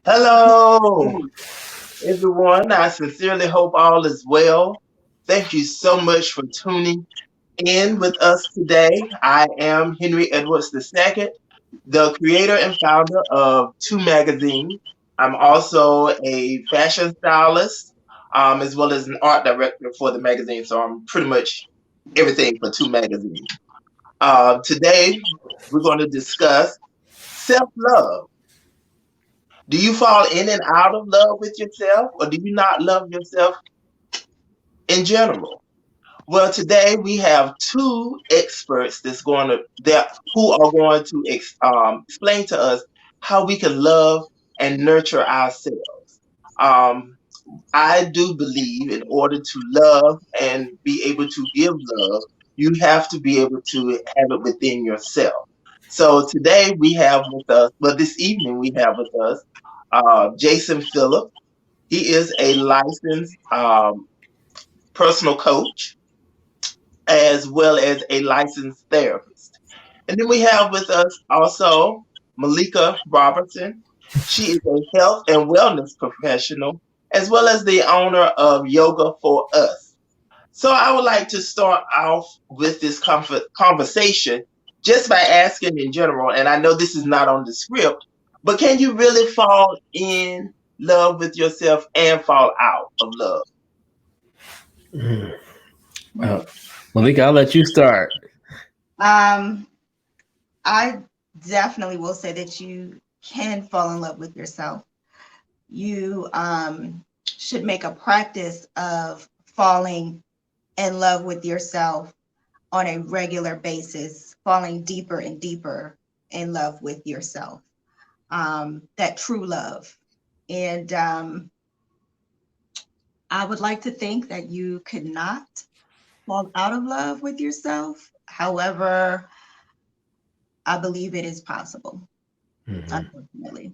Hello, everyone. I sincerely hope all is well. Thank you so much for tuning in with us today. I am Henry Edwards II, the creator and founder of Two Magazine. I'm also a fashion stylist, as well as an art director for the magazine. So I'm pretty much everything for Two Magazine. Today, we're going to discuss self love. Do you fall in and out of love with yourself, or do you not love yourself in general? Well, today we have two experts who are going to explain to us how we can love and nurture ourselves. Um, I do believe in order to love and be able to give love, you have to be able to have it within yourself. So today we have with us, well, this evening we have with us Jason Phillips. He is a licensed personal coach as well as a licensed therapist. And then we have with us also Malika Robertson. She is a health and wellness professional as well as the owner of Yoga for Us. So I would like to start off with this conversation just by asking in general, and I know this is not on the script, but can you really fall in love with yourself and fall out of love? Well, Malika, I'll let you start. Um, I definitely will say that you can fall in love with yourself. You should make a practice of falling in love with yourself on a regular basis, falling deeper and deeper in love with yourself. That true love. And I would like to think that you could not fall out of love with yourself. However, I believe it is possible, unfortunately.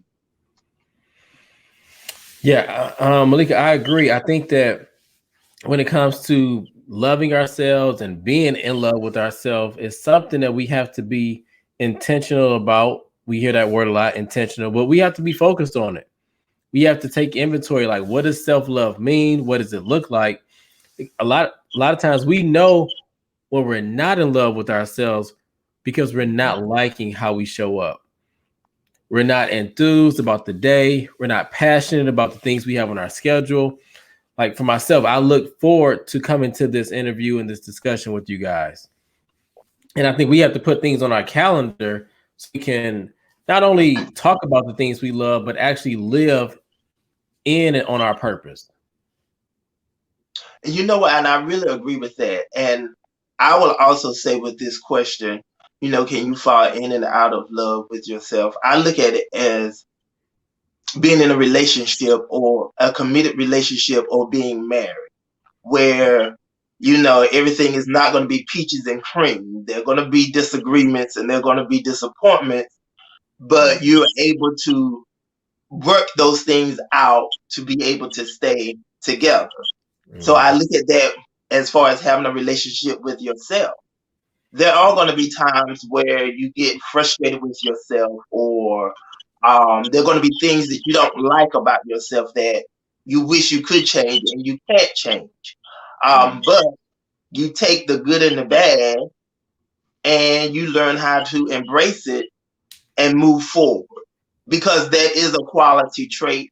Yeah, Malika, I agree. I think that when it comes to loving ourselves and being in love with ourselves, it's something that we have to be intentional about. We hear that word a lot, intentional, but we have to be focused on it. We have to take inventory, like what does self-love mean? What does it look like? A lot of times we know when we're not in love with ourselves because we're not liking how we show up. We're not enthused about the day. We're not passionate about the things we have on our schedule. Like for myself, I look forward to coming to this interview and this discussion with you guys. And I think we have to put things on our calendar so we can not only talk about the things we love, but actually live in and on our purpose. You know what? And I really agree with that. And I will also say with this question, can you fall in and out of love with yourself? I look at it as being in a relationship or a committed relationship or being married, where, everything is not going to be peaches and cream. There are going to be disagreements and there are going to be disappointments, but you're able to work those things out to be able to stay together. So I look at that as far as having a relationship with yourself. There are going to be times where you get frustrated with yourself, or there are going to be things that you don't like about yourself that you wish you could change and you can't change. But you take the good and the bad and you learn how to embrace it and move forward, because that is a quality trait,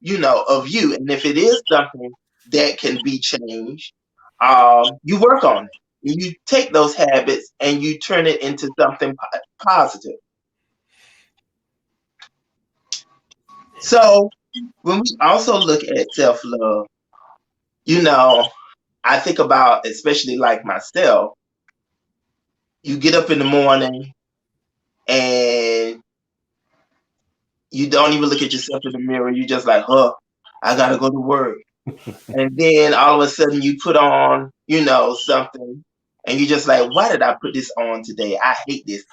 of you. And if it is something that can be changed, you work on it. You take those habits and you turn it into something positive. So when we also look at self-love, you know, I think about, especially like myself, you get up in the morning and you don't even look at yourself in the mirror. You just like, huh, I gotta go to work. And then all of a sudden you put on, something, and you just like, why did I put this on today? I hate this.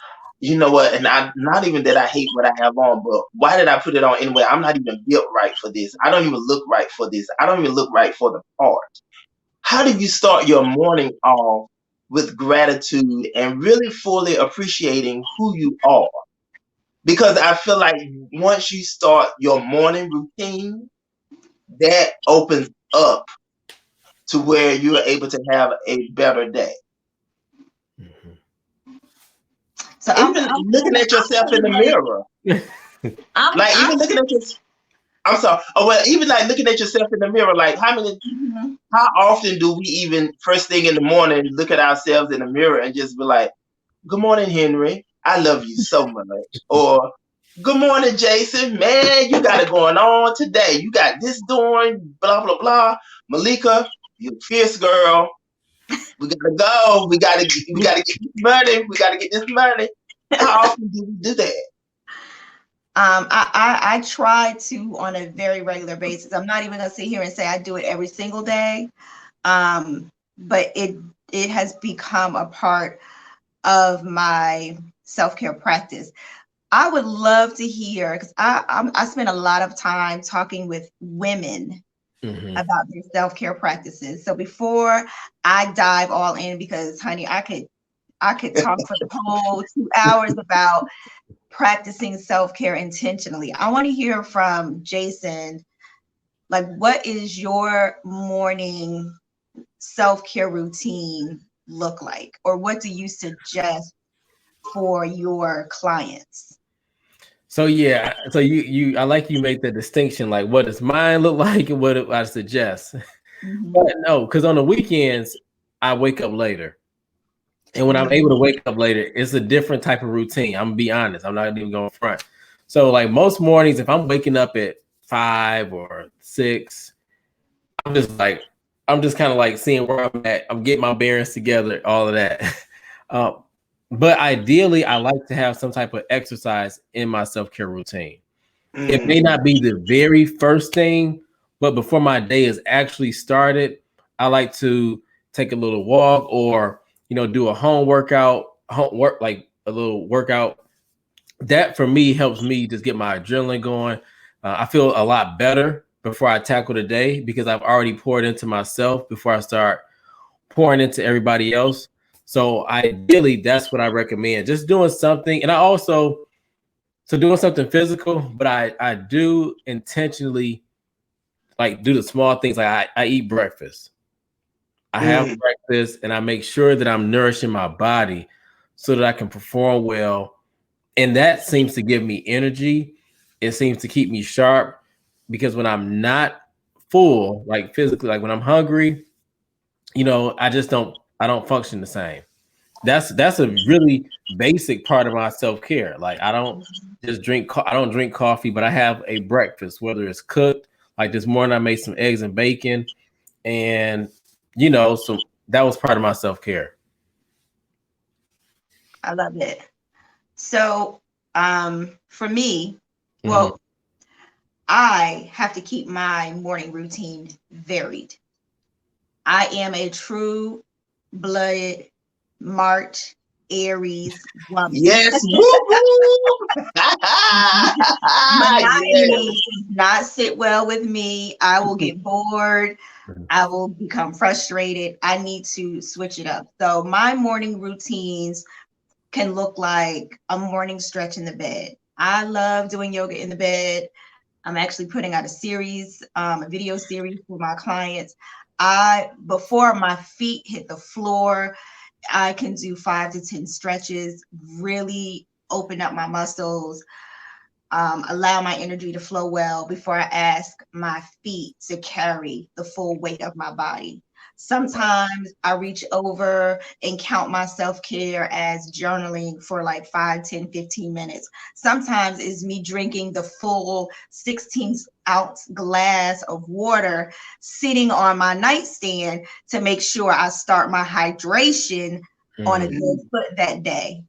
You know what? And I not even that I hate what I have on, but why did I put it on anyway? I'm not even built right for this. I don't even look right for this. I don't even look right for the part. How do you start your morning off with gratitude and really fully appreciating who you are? Because I feel like once you start your morning routine, that opens up to where you are able to have a better day. Mhm. So Even looking at yourself in the mirror, like even looking at your, I'm sorry. Oh well, even like looking at yourself in the mirror, like Mhm. how often do we even first thing in the morning look at ourselves in the mirror and just be like, "Good morning, Henry. I love you so much," or "Good morning, Jason. Man, you got it going on today. You got this doing, blah blah blah. Malika, you fierce girl. We gotta go. We gotta get this money. We gotta get this money." How often do we do that? I try to on a very regular basis. I'm not even gonna sit here and say I do it every single day. But it has become a part of my self-care practice. I would love to hear because I spend a lot of time talking with women Mhm. about their self-care practices. So before I dive all in, because honey, I could talk for the whole 2 hours about practicing self-care intentionally. I want to hear from Jason, like what is your morning self-care routine look like? Or what do you suggest for your clients? So yeah, so you I like you make the distinction, like what does mine look like and what do I suggest. Mhm. But no, because on the weekends I wake up later. And when I'm able Mhm. to wake up later, it's a different type of routine. I'm gonna be honest. I'm not even going front. So like most mornings, if I'm waking up at 5 or 6, I'm just like, I'm just kind of like seeing where I'm at. I'm getting my bearings together, all of that. um, but ideally, I like to have some type of exercise in my self-care routine. It may Mm, not be the very first thing, but before my day is actually started, I like to take a little walk or do a home workout, home work like a little workout. That for me helps me just get my adrenaline going. I feel a lot better before I tackle the day because I've already poured into myself before I start pouring into everybody else. So ideally, that's what I recommend. Just doing something, and I also doing something physical, but I do intentionally like do the small things. Like I eat breakfast. I have mm, breakfast and I make sure that I'm nourishing my body so that I can perform well. And that seems to give me energy. It seems to keep me sharp because when I'm not full, like physically, like when I'm hungry, I don't function the same. That's a really basic part of my self-care. Like I don't drink coffee, but I have a breakfast, whether it's cooked. Like this morning I made some eggs and bacon, and so that was part of my self-care. I love it. So for me, Hmm. well, I have to keep my morning routine varied. I am a true blooded March Aries woman. yes, woo woo. Yes. Monotony does not sit well with me. I will get bored. I will become frustrated. I need to switch it up. So my morning routines can look like a morning stretch in the bed. I love doing yoga in the bed. I'm actually putting out a video series for my clients. Before my feet hit the floor, I can do 5 to 10 stretches, really open up my muscles, allow my energy to flow well before I ask my feet to carry the full weight of my body. Sometimes I reach over and count my self-care as journaling for like 5, 10, 15 minutes. Sometimes it's me drinking the full 16-ounce glass of water sitting on my nightstand to make sure I start my hydration on a good foot that day.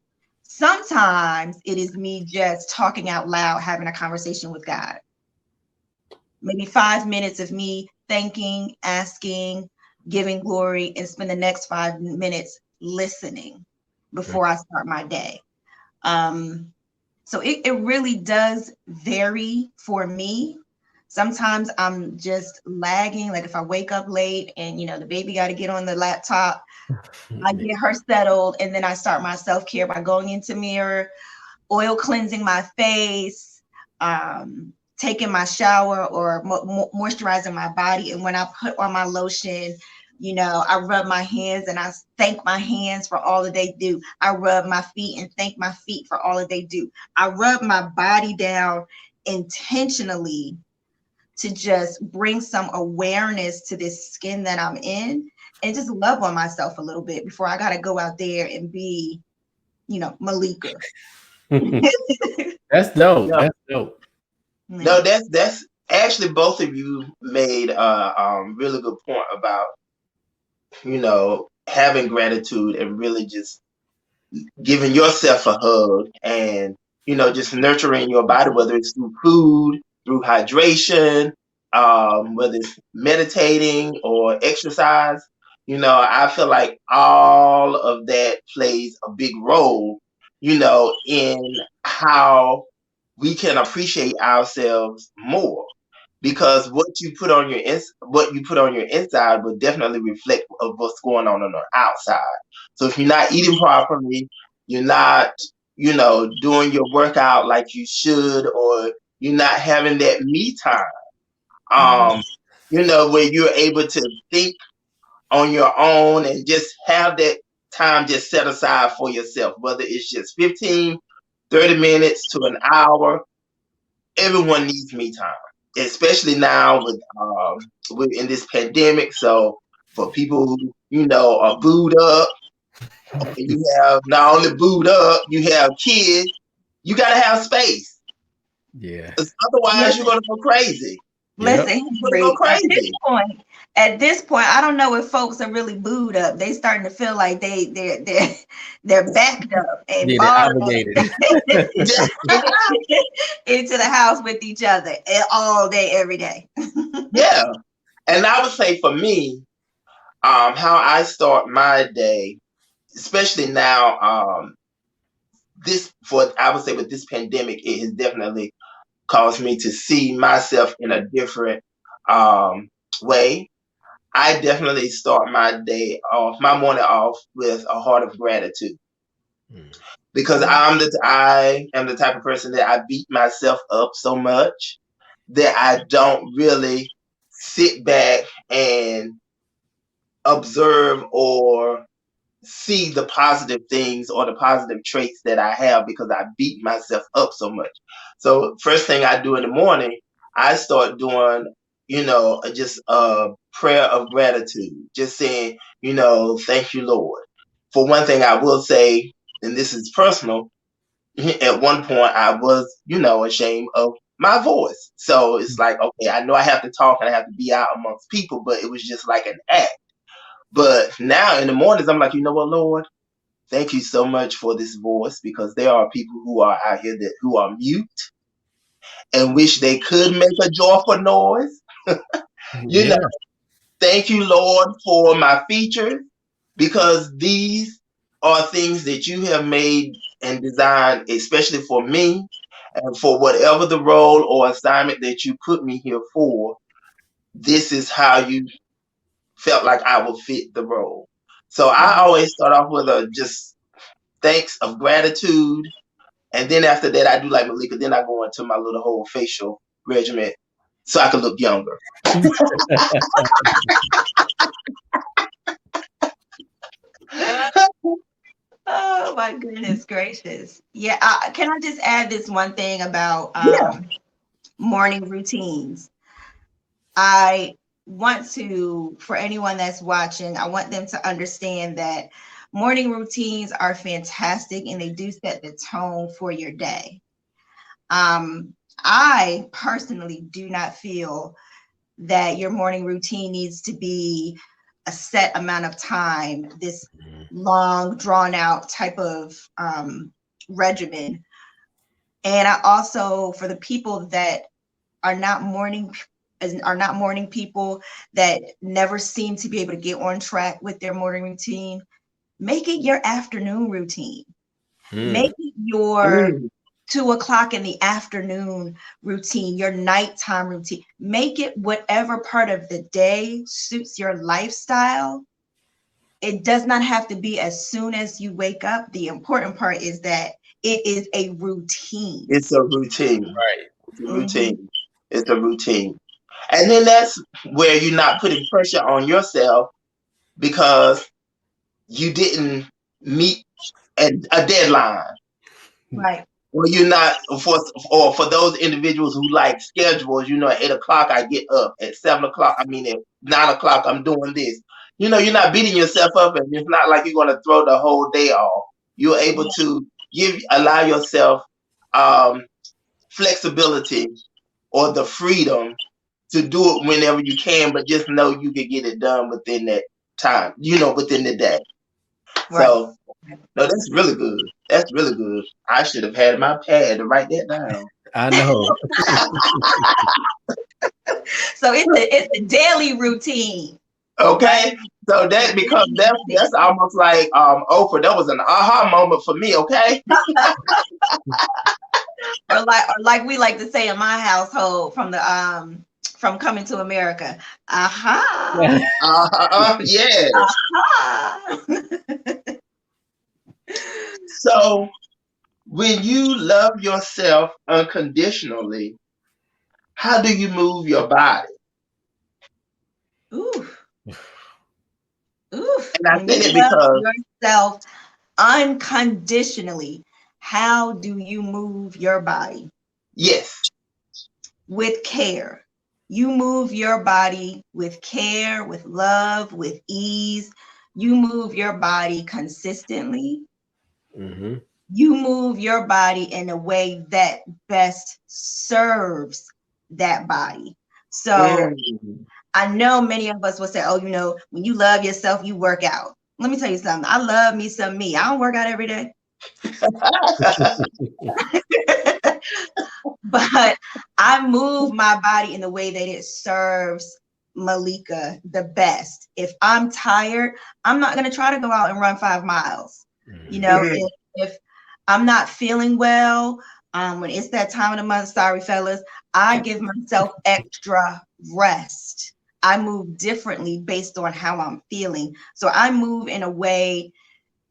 Sometimes it is me just talking out loud, having a conversation with God. Maybe 5 minutes of me thanking, asking, giving glory, and spend the next 5 minutes listening before I start my day. So it really does vary for me. Sometimes I'm just lagging. Like if I wake up late and the baby got to get on the laptop, I get her settled, and then I start my self-care by going into mirror, oil cleansing my face, taking my shower, or moisturizing my body. And when I put on my lotion, I rub my hands and I thank my hands for all that they do. I rub my feet and thank my feet for all that they do. I rub my body down intentionally to just bring some awareness to this skin that I'm in, and just love on myself a little bit before I got to go out there and be, Malika. That's dope. No. That's dope. No, that's actually, both of you made a really good point about, having gratitude and really just giving yourself a hug and, just nurturing your body, whether it's through food, through hydration, whether it's meditating or exercise. I feel like all of that plays a big role, in how we can appreciate ourselves more, because what you put on your inside will definitely reflect of what's going on the outside. So if you're not eating properly, you're not, doing your workout like you should, or you're not having that me time, where you're able to think on your own and just have that time just set aside for yourself, whether it's just 15, 30 minutes to an hour. Everyone needs me time, especially now with in this pandemic. So for people who are booed up, you have not only booed up, you have kids. You gotta have space. Yeah. Otherwise, you're gonna go crazy. Listen, You're gonna go crazy. At this point, I don't know if folks are really booed up. They starting to feel like they're backed up and obligated into the house with each other all day, every day. Yeah, and I would say for me, how I start my day, especially now, I would say with this pandemic, it has definitely caused me to see myself in a different way. I definitely start my morning off with a heart of gratitude, because I am the type of person that I beat myself up so much that I don't really sit back and observe or see the positive things or the positive traits that I have, because I beat myself up so much. So first thing I do in the morning, I start doing, just a prayer of gratitude, just saying, thank you, Lord. For one thing, I will say, and this is personal, at one point I was, ashamed of my voice. So it's like, okay, I know I have to talk and I have to be out amongst people, but it was just like an act. But now in the mornings, I'm like, you know what, Lord? Thank you so much for this voice, because there are people who are out here who are mute and wish they could make a joyful noise. Thank you, Lord, for my features, because these are things that you have made and designed, especially for me, and for whatever the role or assignment that you put me here for. This is how you felt like I would fit the role. So I always start off with a just thanks of gratitude. And then after that, I do like Malika. Then I go into my little whole facial regimen so I can look younger. Oh my goodness gracious. Yeah. Can I just add this one thing about morning routines? I want to, for anyone that's watching, I want them to understand that morning routines are fantastic and they do set the tone for your day. I personally do not feel that your morning routine needs to be a set amount of time, this long, drawn out type of regimen. And I also, for the people that are not morning people, that never seem to be able to get on track with their morning routine, make it your afternoon routine. Make it your 2 o'clock in the afternoon routine, your nighttime routine. Make it whatever part of the day suits your lifestyle. It does not have to be as soon as you wake up. The important part is that it is a routine. It's a routine. Right. It's a routine. It's a routine. And then that's where you're not putting pressure on yourself because you didn't meet a deadline. Right. Or you're not, for those individuals who like schedules, at 8 o'clock I get up, at 7 o'clock, at 9 o'clock I'm doing this. You're not beating yourself up, and it's not like you're going to throw the whole day off. You're able to allow yourself flexibility or the freedom to do it whenever you can, but just know you can get it done within that time, within the day. Right. So, no, that's really good. That's really good. I should have had my pad to write that down. I know. So it's a daily routine. Okay. So that becomes that's almost like Oprah. That was an aha moment for me, okay? or like we like to say in my household from the from Coming to America. Aha. Yes. Aha. So when you love yourself unconditionally, how do you move your body? Oof. And I say it because yourself unconditionally, how do you move your body? Yes. With care. You move your body with care, with love, with ease. You move your body consistently. Mm-hmm. You move your body in a way that best serves that body. So I know many of us will say, oh, when you love yourself, you work out. Let me tell you something. I love me some me. I don't work out every day. But I move my body in the way that it serves Malika the best. If I'm tired, I'm not going to try to go out and run 5 miles. If I'm not feeling well, when it's that time of the month, sorry, fellas, I give myself extra rest. I move differently based on how I'm feeling. So I move in a way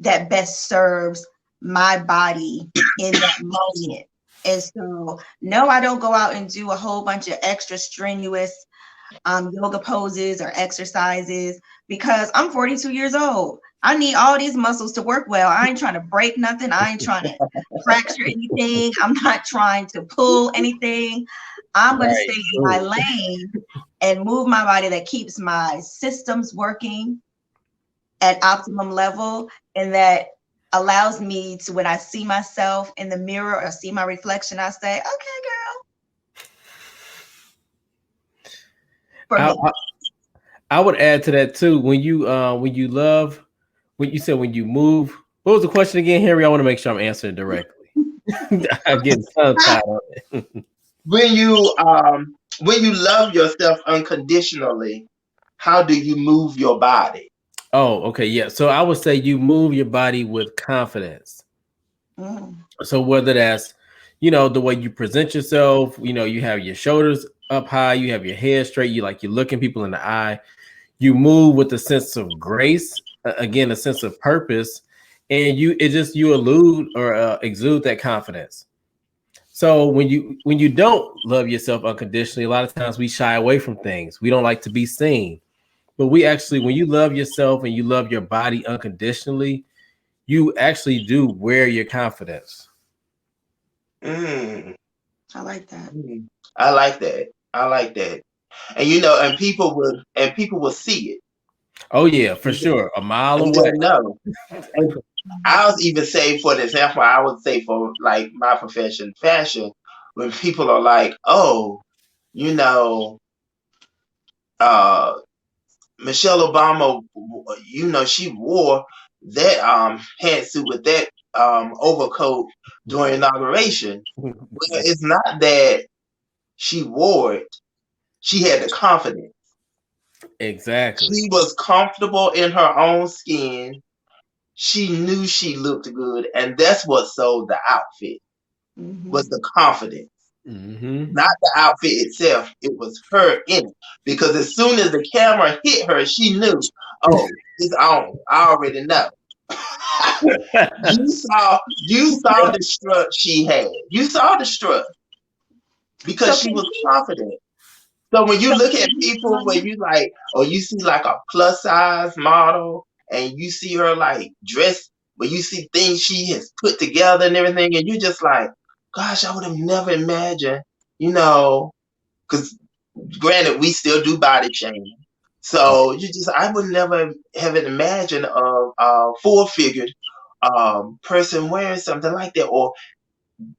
that best serves my body in that moment. And so, no, I don't go out and do a whole bunch of extra strenuous yoga poses or exercises because I'm 42 years old. I need all these muscles to work well. I ain't trying to break nothing. I ain't trying to fracture anything. I'm not trying to pull anything. I'm going to stay in my lane and move my body that keeps my systems working at optimum level, and that allows me to, when I see myself in the mirror or see my reflection, I say, okay, girl. I would add to that too. When you love, when you said when you move, what was the question again, Henry? I want to make sure I'm answering directly. I'm getting tongue-tied on it. When you love yourself unconditionally, how do you move your body? Oh, okay, yeah. So I would say you move your body with confidence. So whether that's, the way you present yourself, you have your shoulders up high, you have your head straight, you're looking people in the eye. You move with a sense of grace, again, a sense of purpose, and you allude or exude that confidence. So when you don't love yourself unconditionally, a lot of times we shy away from things. We don't like to be seen. But when you love yourself and you love your body unconditionally, you actually do wear your confidence. I like that. I like that. and people will see it. Oh yeah, for sure. A mile And away. they'll know. And I'll even say, for the example, I would say for like my profession, fashion, when people are like, oh, you know, uh, Michelle Obama, she wore that pantsuit with that overcoat during inauguration. Well, it's not that she wore it; she had the confidence. Exactly. She was comfortable in her own skin. She knew she looked good, and that's what sold the outfit. Was the confidence, Mm-hmm. not the outfit itself. It was her in it. Because as soon as the camera hit her, she knew, oh, it's on. I already know. You saw the strut she had. You saw the strut because So she can was you, confident. So when you so look can at you, people where you like, or you see like a plus size model, and you see her like dressed, but you see things she has put together and everything, and you just like, gosh, I would have never imagined, because granted, we still do body shaming. So I would never have imagined a full figured person wearing something like that, or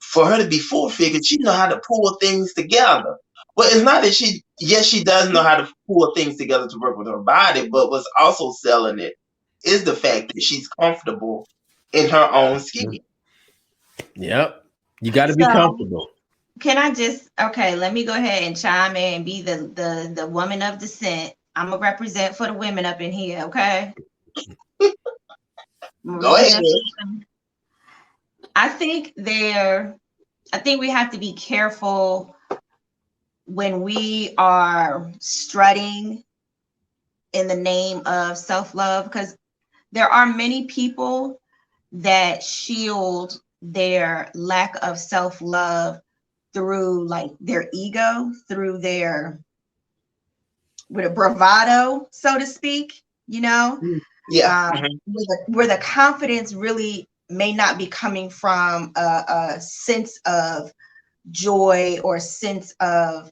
for her to be full figured, she know how to pull things together. Well, it's not that she does know how to pull things together to work with her body, but what's also selling it is the fact that she's comfortable in her own skin. Yep. You got to be so comfortable. can I just, okay, let me go ahead and chime in and be the woman of dissent. I'm gonna represent for the women up in here, okay? Go ahead. I think we have to be careful when we are strutting in the name of self-love, because there are many people that shield their lack of self-love through like their ego, through their with a bravado, so to speak, Yeah. where the confidence really may not be coming from a sense of joy or sense of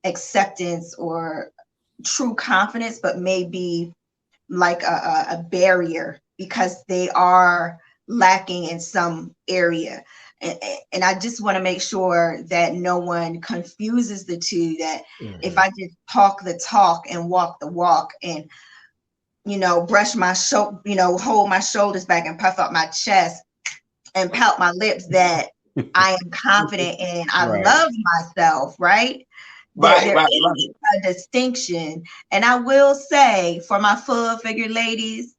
acceptance or true confidence, but maybe like a barrier because they are lacking in some area. And I just want to make sure that no one confuses the two, that if I just talk the talk and walk the walk and, brush my hold my shoulders back and puff up my chest and pout my lips, that I am confident and I love myself, right? There is a distinction. And I will say, for my full figured ladies,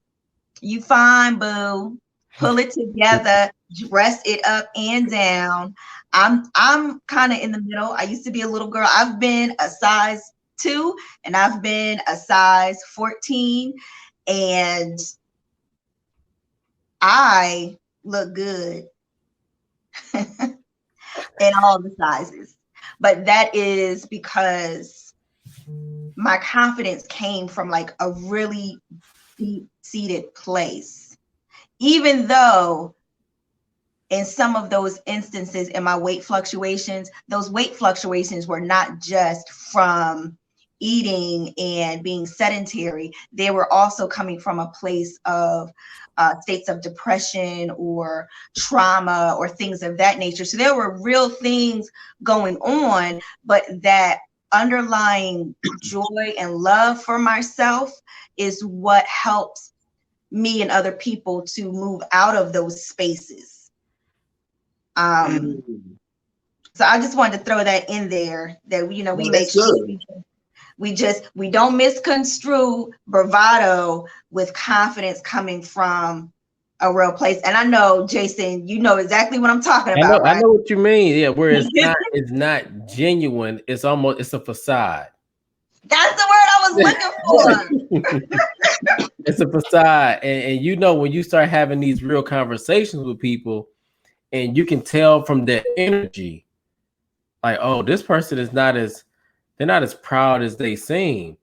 you fine, boo. Pull it together, dress it up and down. I'm kind of in the middle. I used to be a little girl. I've been a size 2 and I've been a size 14, and I look good in all the sizes. But that is because my confidence came from like a really deep seated place. Even though in some of those instances in my weight fluctuations, those weight fluctuations were not just from eating and being sedentary. They were also coming from a place of states of depression or trauma or things of that nature. So there were real things going on, but that underlying joy and love for myself is what helps me and other people to move out of those spaces. So I just wanted to throw that in there, that we make sure we don't misconstrue bravado with confidence coming from a real place. And I know, Jason, you know exactly what I'm talking about, right? I know what you mean. Yeah, where it's not genuine. It's a facade. That's the word I was looking for. It's a facade. And when you start having these real conversations with people, and you can tell from their energy, like, oh, this person they're not as proud as they seem.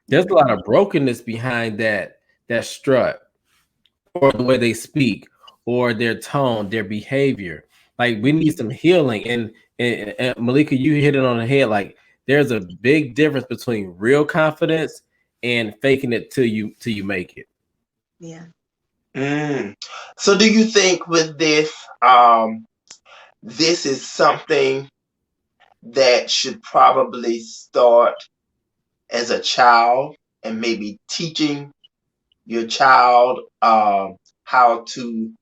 There's a lot of brokenness behind that strut, or the way they speak, or their tone, their behavior. Like, we need some healing. And Malika, you hit it on the head. Like, there's a big difference between real confidence and faking it till you make it. Yeah. So do you think with this, this is something that should probably start as a child, and maybe teaching your child how to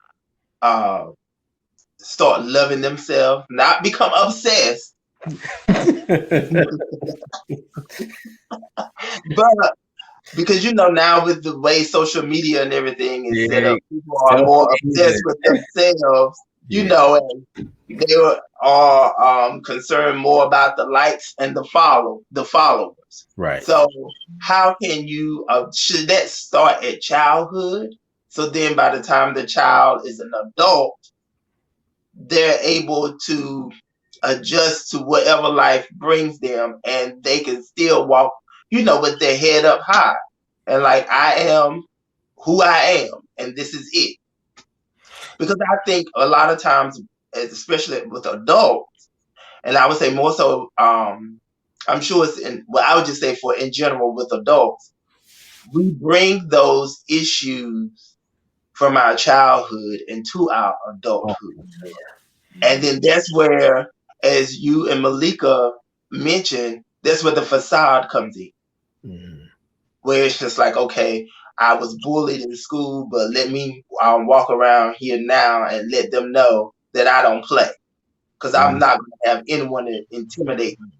start loving themselves, not become obsessed, but because now with the way social media and everything is set up, people are more obsessed with themselves, and they are concerned more about the likes and the followers. Right. So how can you should that start at childhood? So then by the time the child is an adult, they're able to adjust to whatever life brings them, and they can still walk, with their head up high. And like, I am who I am, and this is it. Because I think a lot of times, especially with adults, and I would say more so, I'm sure it's I would just say in general with adults, we bring those issues from our childhood into our adulthood. And then that's where, as you and Malika mentioned, that's where the facade comes in. Where it's just like, okay, I was bullied in school, but let me walk around here now and let them know that I don't play. Because I'm not going to have anyone to intimidate me.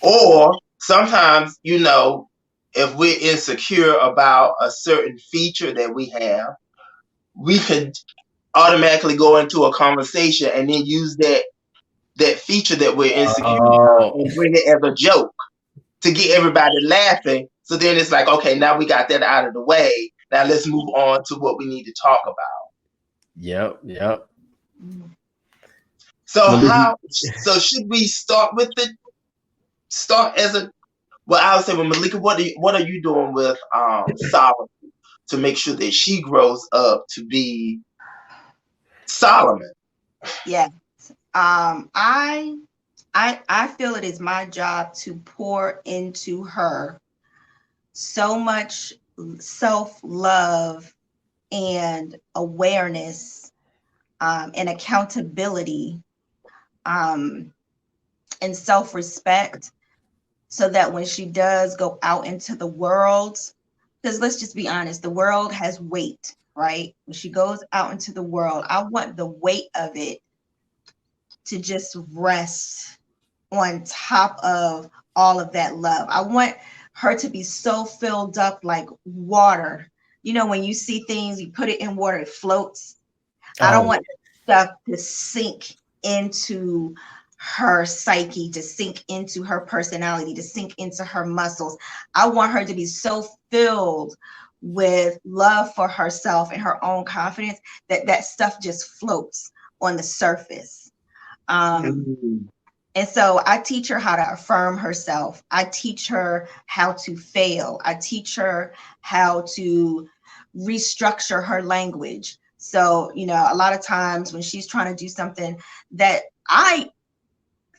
Or sometimes, if we're insecure about a certain feature that we have, we could automatically go into a conversation and then use that feature that we're insecure about and bring it as a joke to get everybody laughing. So then it's like, okay, now we got that out of the way. Now let's move on to what we need to talk about. Yep. So should we start as a, well, I would say, well, Malika, what are you doing with Solomon to make sure that she grows up to be Solomon? Yes. I feel it is my job to pour into her so much self-love and awareness and accountability and self-respect, so that when she does go out into the world, because let's just be honest, the world has weight, right? When she goes out into the world, I want the weight of it to just rest on top of all of that love. I want her to be so filled up like water. When you see things, you put it in water, it floats. I don't want stuff to sink into her psyche, to sink into her personality, to sink into her muscles. I want her to be so filled with love for herself and her own confidence that stuff just floats on the surface. And so I teach her how to affirm herself. I teach her how to fail. I teach her how to restructure her language. So, a lot of times when she's trying to do something that I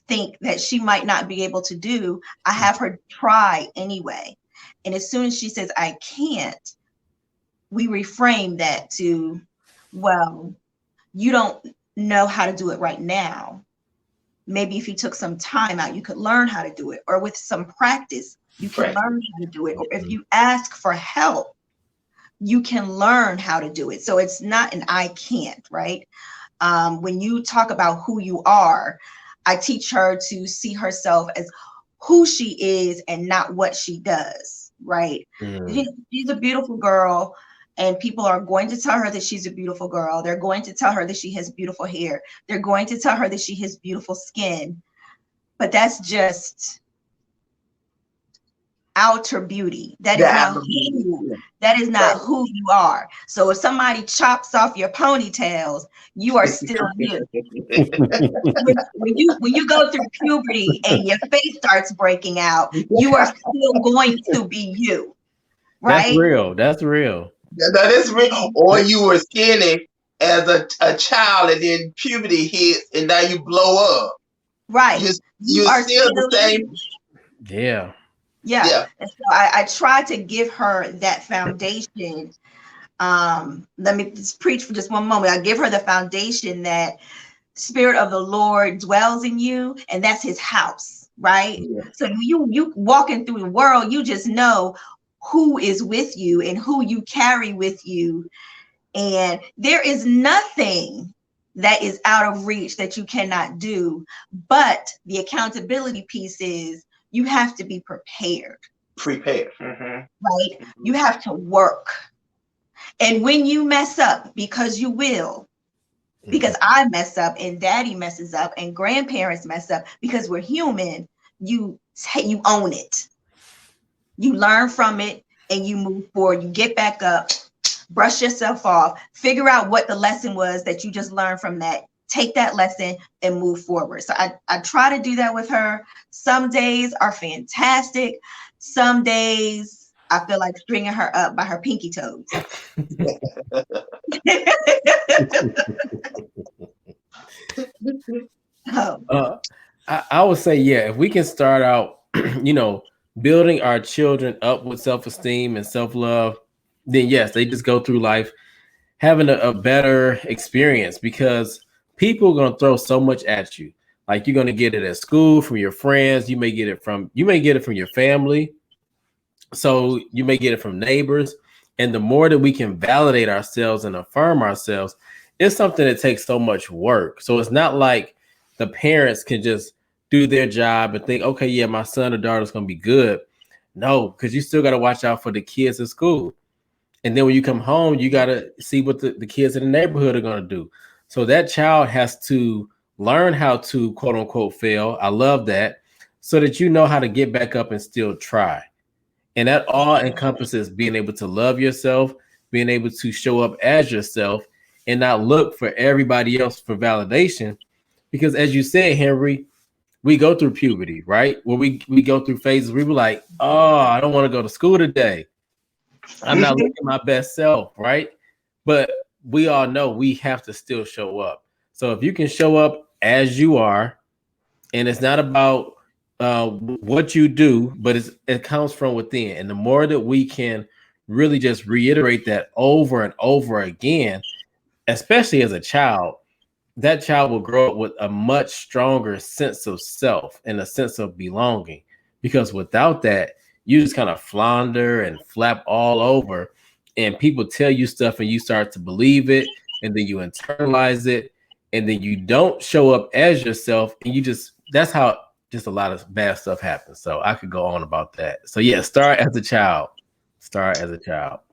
think that she might not be able to do, I have her try anyway. And as soon as she says, I can't, we reframe that to, well, you don't know how to do it right now. Maybe if you took some time out, you could learn how to do it. Or with some practice, you can learn how to do it. Or if you ask for help, you can learn how to do it. So it's not an I can't, right? When you talk about who you are, I teach her to see herself as who she is and not what she does, right? She's a beautiful girl, and people are going to tell her that she's a beautiful girl. They're going to tell her that she has beautiful hair. They're going to tell her that she has beautiful skin. But that's just outer beauty. That is not who you are. So if somebody chops off your ponytails, you are still you. when you go through puberty and your face starts breaking out, you are still going to be you. Right? That's real. That is real. Or you were skinny as a child, and then puberty hits, and now you blow up. Right. You You're are still the still same. Yeah. Yeah. Yeah. And so I try to give her that foundation. Let me just preach for just one moment. I give her the foundation that Spirit of the Lord dwells in you, and that's his house, right? Yeah. So you walking through the world, you just know who is with you and who you carry with you. And there is nothing that is out of reach that you cannot do. But the accountability piece is you have to be prepared, Prepare. right? You have to work. And when you mess up, because you will, because I mess up and daddy messes up and grandparents mess up, because we're human, you own it. You learn from it and you move forward. You get back up, brush yourself off, figure out what the lesson was that you just learned from that. Take that lesson and move forward. So I try to do that with her. Some days are fantastic. Some days I feel like stringing her up by her pinky toes. Oh. I would say, yeah, if we can start out, building our children up with self-esteem and self-love, then yes, they just go through life having a better experience, because people are going to throw so much at you. Like, you're going to get it at school from your friends. You may get it from your family. So you may get it from neighbors. And the more that we can validate ourselves and affirm ourselves, it's something that takes so much work. So it's not like the parents can just do their job and think, okay, yeah, my son or daughter's going to be good. No, because you still got to watch out for the kids at school. And then when you come home, you got to see what the kids in the neighborhood are going to do. So that child has to learn how to, quote unquote, fail. I love that. So that you know how to get back up and still try. And that all encompasses being able to love yourself, being able to show up as yourself, and not look for everybody else for validation. Because as you said, Henry, we go through puberty, right? Where we go through phases where we were like, oh, I don't want to go to school today. I'm not looking my best self, right? But we all know we have to still show up. So if you can show up as you are, and it's not about what you do, but it comes from within. And the more that we can really just reiterate that over and over again, especially as a child, that child will grow up with a much stronger sense of self and a sense of belonging. Because without that, you just kind of flounder and flap all over, and people tell you stuff and you start to believe it, and then you internalize it, and then you don't show up as yourself, and that's how just a lot of bad stuff happens. So I could go on about that. So yeah, start as a child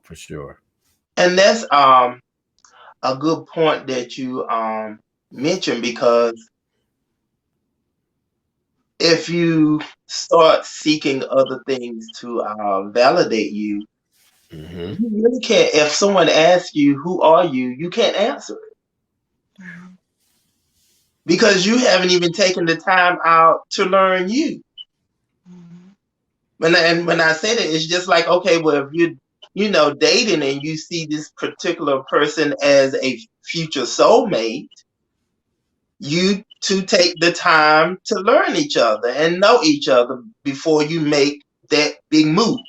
for sure. And that's a good point that you mentioned, because if you start seeking other things to validate you, you really can't. If someone asks you, "Who are you?" you can't answer it, because you haven't even taken the time out to learn you. When I say that, it's just like, okay, well, if you're dating and you see this particular person as a future soulmate, you two take the time to learn each other and know each other before you make that big move.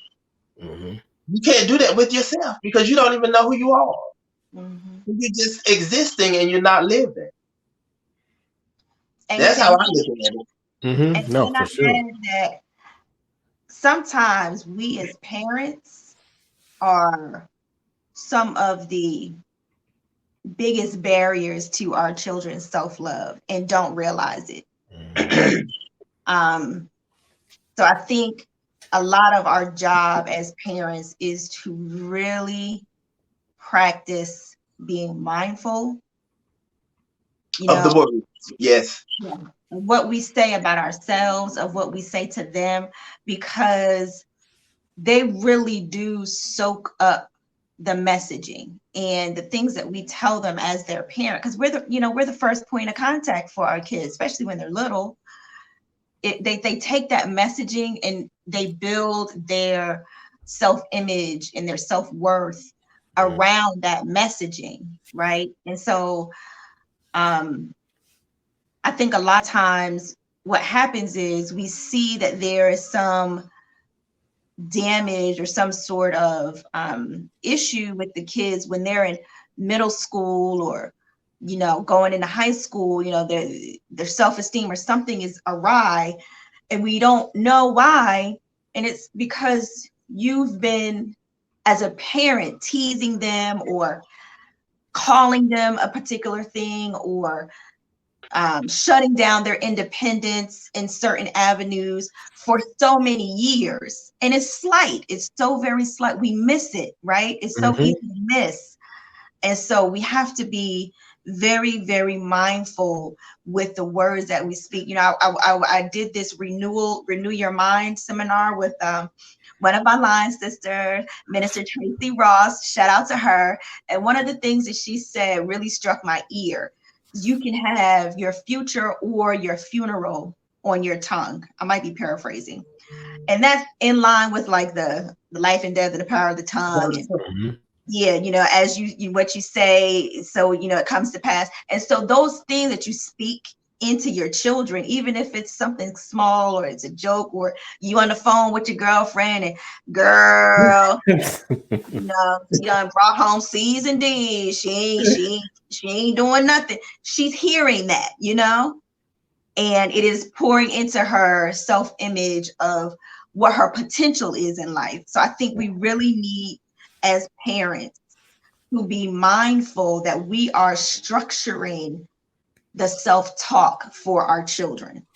You can't do that with yourself, because you don't even know who you are. You're just existing and you're not living. And That's how I look at it. And No, for sure. that sometimes we as parents are some of the biggest barriers to our children's self-love and don't realize it. So I think a lot of our job as parents is to really practice being mindful, Of the words, yes. what we say about ourselves, of what we say to them, because they really do soak up the messaging and the things that we tell them as their parent, because we're the first point of contact for our kids, especially when they're little. They take that messaging and they build their self-image and their self-worth around that messaging, right? And so I think a lot of times what happens is we see that there is some damage or some sort of issue with the kids when they're in middle school or, going into high school, their self-esteem or something is awry and we don't know why. And it's because you've been, as a parent, teasing them or calling them a particular thing or shutting down their independence in certain avenues for so many years. And it's slight. It's so very slight. We miss it, right? It's so easy to miss. And so we have to be very, very mindful with the words that we speak. I did this Renew Your Mind seminar with one of my line sisters, Minister Tracy Ross. Shout out to her. And one of the things that she said really struck my ear. You can have your future or your funeral on your tongue. I might be paraphrasing. And that's in line with like the life and death and the power of the tongue. Yeah, as you what you say, so it comes to pass. And so those things that you speak into your children, even if it's something small or it's a joke or you on the phone with your girlfriend and girl, you done brought home C's and D's. She ain't doing nothing. She's hearing that, and it is pouring into her self-image of what her potential is in life. So I think we really need, as parents, to be mindful that we are structuring the self-talk for our children.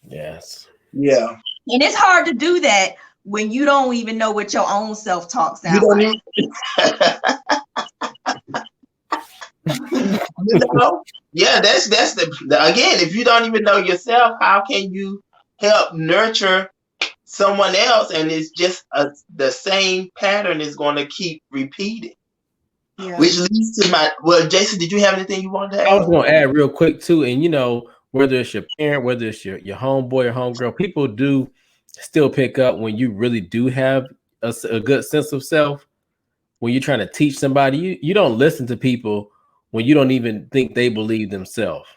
Yes. Yeah. And it's hard to do that when you don't even know what your own self-talk sounds like. Yeah, that's the again, if you don't even know yourself, how can you help nurture someone else? And it's just the same pattern is going to keep repeating. Yeah. Which leads to Jason, did you have anything you wanted to add? I was going to add real quick too, and whether it's your parent, whether it's your homeboy or homegirl, people do still pick up when you really do have a good sense of self. When you're trying to teach somebody, you don't listen to people when you don't even think they believe themselves.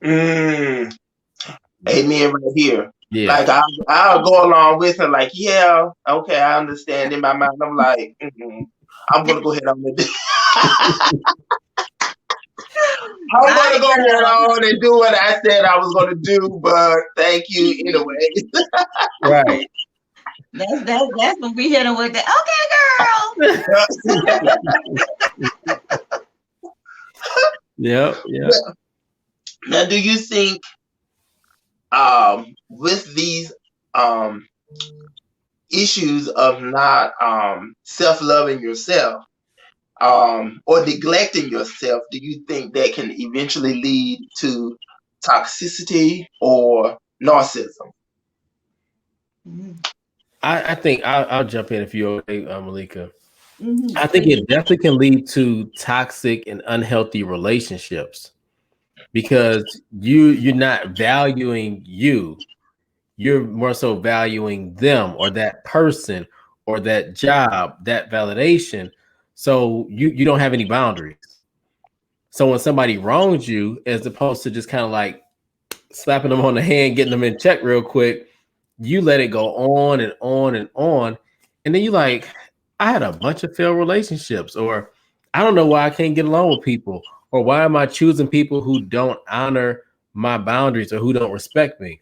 Amen right here. Yeah. Like I'll go along with her, like, yeah, okay, I understand. In my mind, I'm like, I'm gonna go ahead on and I'm gonna go ahead on and do what I said I was gonna do, but thank you anyway. Right. That's when we hit them with the okay, girl. Yeah. Now, do you think with these issues of not self-loving yourself or neglecting yourself, do you think that can eventually lead to toxicity or narcissism? I think I'll jump in if you're okay, Malika. I think it definitely can lead to toxic and unhealthy relationships because you're not valuing you. You're more so valuing them or that person or that job, that validation. So you don't have any boundaries. So when somebody wrongs you, as opposed to just kind of like slapping them on the hand, getting them in check real quick, you let it go on and on and on. And then you like, I had a bunch of failed relationships, or I don't know why I can't get along with people, or why am I choosing people who don't honor my boundaries or who don't respect me?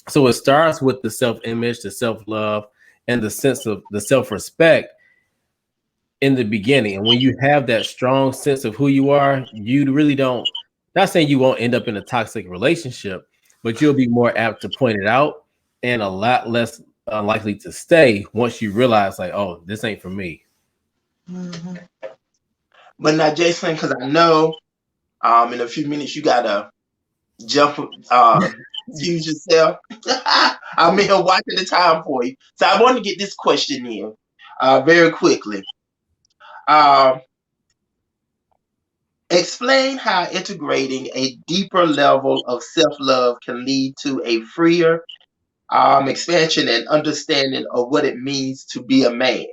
So it starts with the self-image, the self-love, and the sense of the self-respect in the beginning. And when you have that strong sense of who you are, you really don't, not saying you won't end up in a toxic relationship, but you'll be more apt to point it out and a lot less likely to stay once you realize like, oh, this ain't for me. But now, Jason, because I know in a few minutes you gotta jump, use yourself. I'm here watching the time for you. So I want to get this question in very quickly. Explain how integrating a deeper level of self-love can lead to a freer expansion and understanding of what it means to be a man.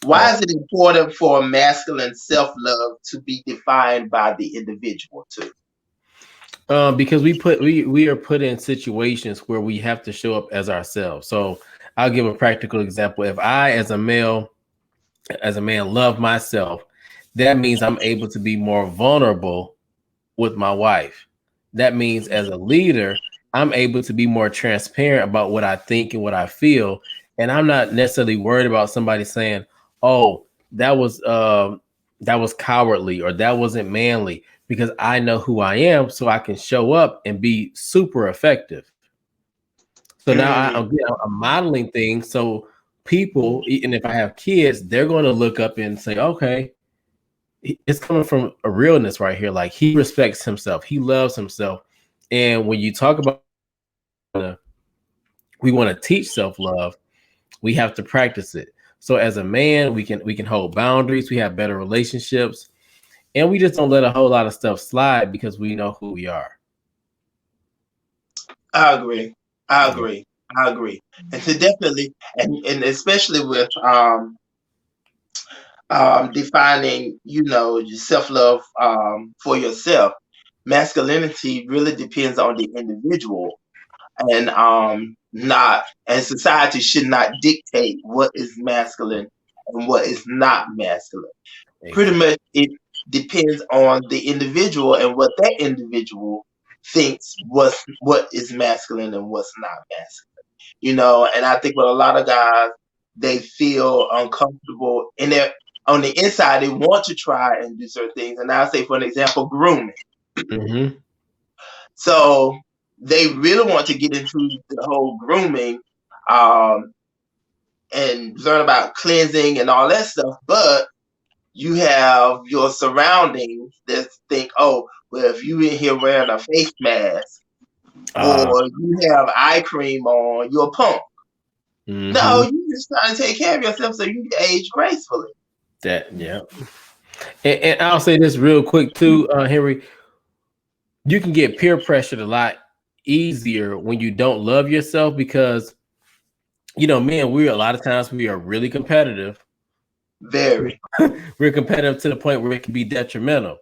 Why is it important for masculine self-love to be defined by the individual too? Because we are put in situations where we have to show up as ourselves. So I'll give a practical example. If I, as a man, love myself, that means I'm able to be more vulnerable with my wife. That means as a leader, I'm able to be more transparent about what I think and what I feel, and I'm not necessarily worried about somebody saying, "Oh, that was cowardly or that wasn't manly," because I know who I am, so I can show up and be super effective. So now Mm, I'm modeling things so people, and if I have kids, they're going to look up and say, "Okay, it's coming from a realness right here. Like he respects himself, he loves himself." And when you talk about we want to teach self-love, we have to practice it. So as a man, we can hold boundaries, we have better relationships, and we just don't let a whole lot of stuff slide because we know who we are. I agree. I Yeah. agree. I agree. And so definitely, and especially with defining, your self-love for yourself, masculinity really depends on the individual, and not and society should not dictate what is masculine and what is not masculine. Pretty Exactly. much it depends on the individual and what that individual thinks what is masculine and what's not masculine. And I think with a lot of guys, they feel uncomfortable in their on the inside, they want to try and do certain things. And I'll say, for an example, grooming. Hmm. So they really want to get into the whole grooming, um, and learn about cleansing and all that stuff, but you have your surroundings that think, oh, well, if you in here wearing a face mask or Uh, you have eye cream on, you're a punk. No, hmm. you just trying to take care of yourself so you can age gracefully. That yeah. And I'll say this real quick too, Henry. You can get peer pressured a lot easier when you don't love yourself because men, we a lot of times we are really competitive. Very. We're competitive to the point where it can be detrimental.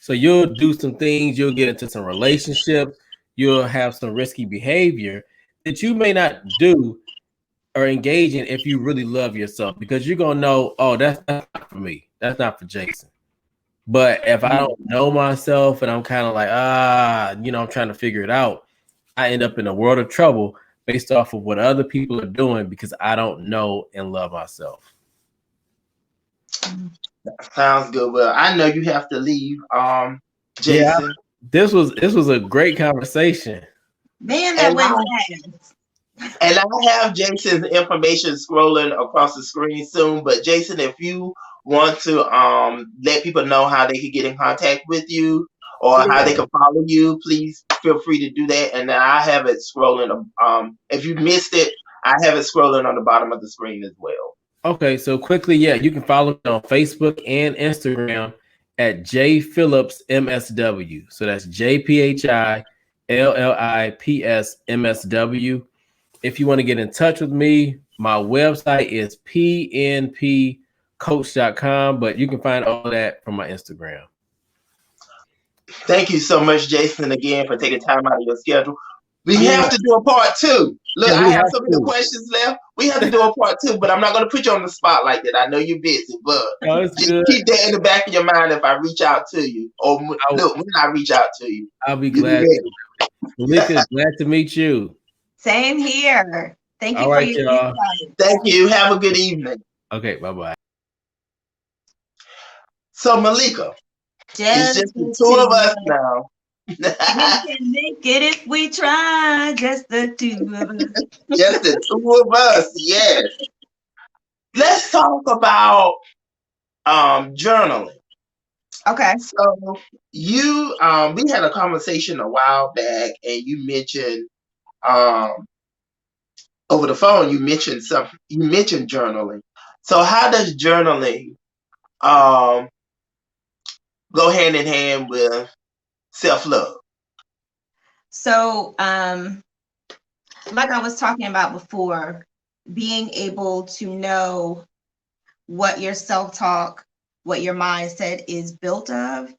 So you'll do some things, you'll get into some relationships, you'll have some risky behavior that you may not do or engage in if you really love yourself because you're gonna know, oh, that's not for me. That's not for Jason. But if I don't know myself and I'm kind of like, I'm trying to figure it out, I end up in a world of trouble based off of what other people are doing because I don't know and love myself. Sounds good. Well, I know you have to leave, Yeah, Jason. this was a great conversation. Man, that And went I fast. and I have Jason's information scrolling across the screen soon. But Jason, if you want to let people know how they can get in contact with you or how they Yeah. can follow you, please feel free to do that. And then I have it scrolling. If you missed it, I have it scrolling on the bottom of the screen as well. Okay, so quickly, yeah, you can follow me on Facebook and Instagram at J Phillips MSW. So that's JPHILLIPS MSW. If you want to get in touch with me, my website is pnpcoach.com, but you can find all that from my Instagram. Thank you so much, Jason, again for taking time out of your schedule. We Yeah, have to do a part two. Look, yeah, I we have have so many to. questions left. We have to do a part two, but I'm not going to put you on the spot like that. I know you're busy, but No, it's just good. keep that in the back of your mind if I reach out to you. Or I'll, look, when I reach out to you, I'll be you'll be glad to. ready. Malika, glad to meet you. Same here. Thank All you for right, your y'all. insight. Thank you. Have a good evening. Okay, bye-bye. So, Malika, it's Just just the the two of two us of us. now. We can make it if we try. Just the two of us. Just the two of us. Yes. Let's talk about journaling. Okay. So you we had a conversation a while back and you mentioned um over the phone you mentioned journaling. So how does journaling um go hand in hand with self-love? So, like I was talking about before, being able to know what your self-talk, what your mindset is built of,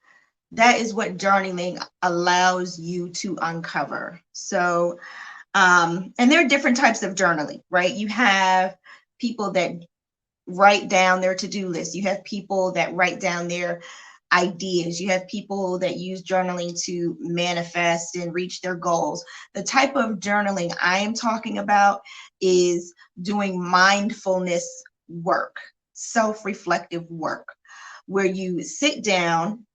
That is what journaling allows you to uncover. So, and there are different types of journaling, right? You have people that write down their to-do list. You have people that write down their ideas. You have people that use journaling to manifest and reach their goals. The type of journaling I am talking about is doing mindfulness work, self-reflective work, where you sit down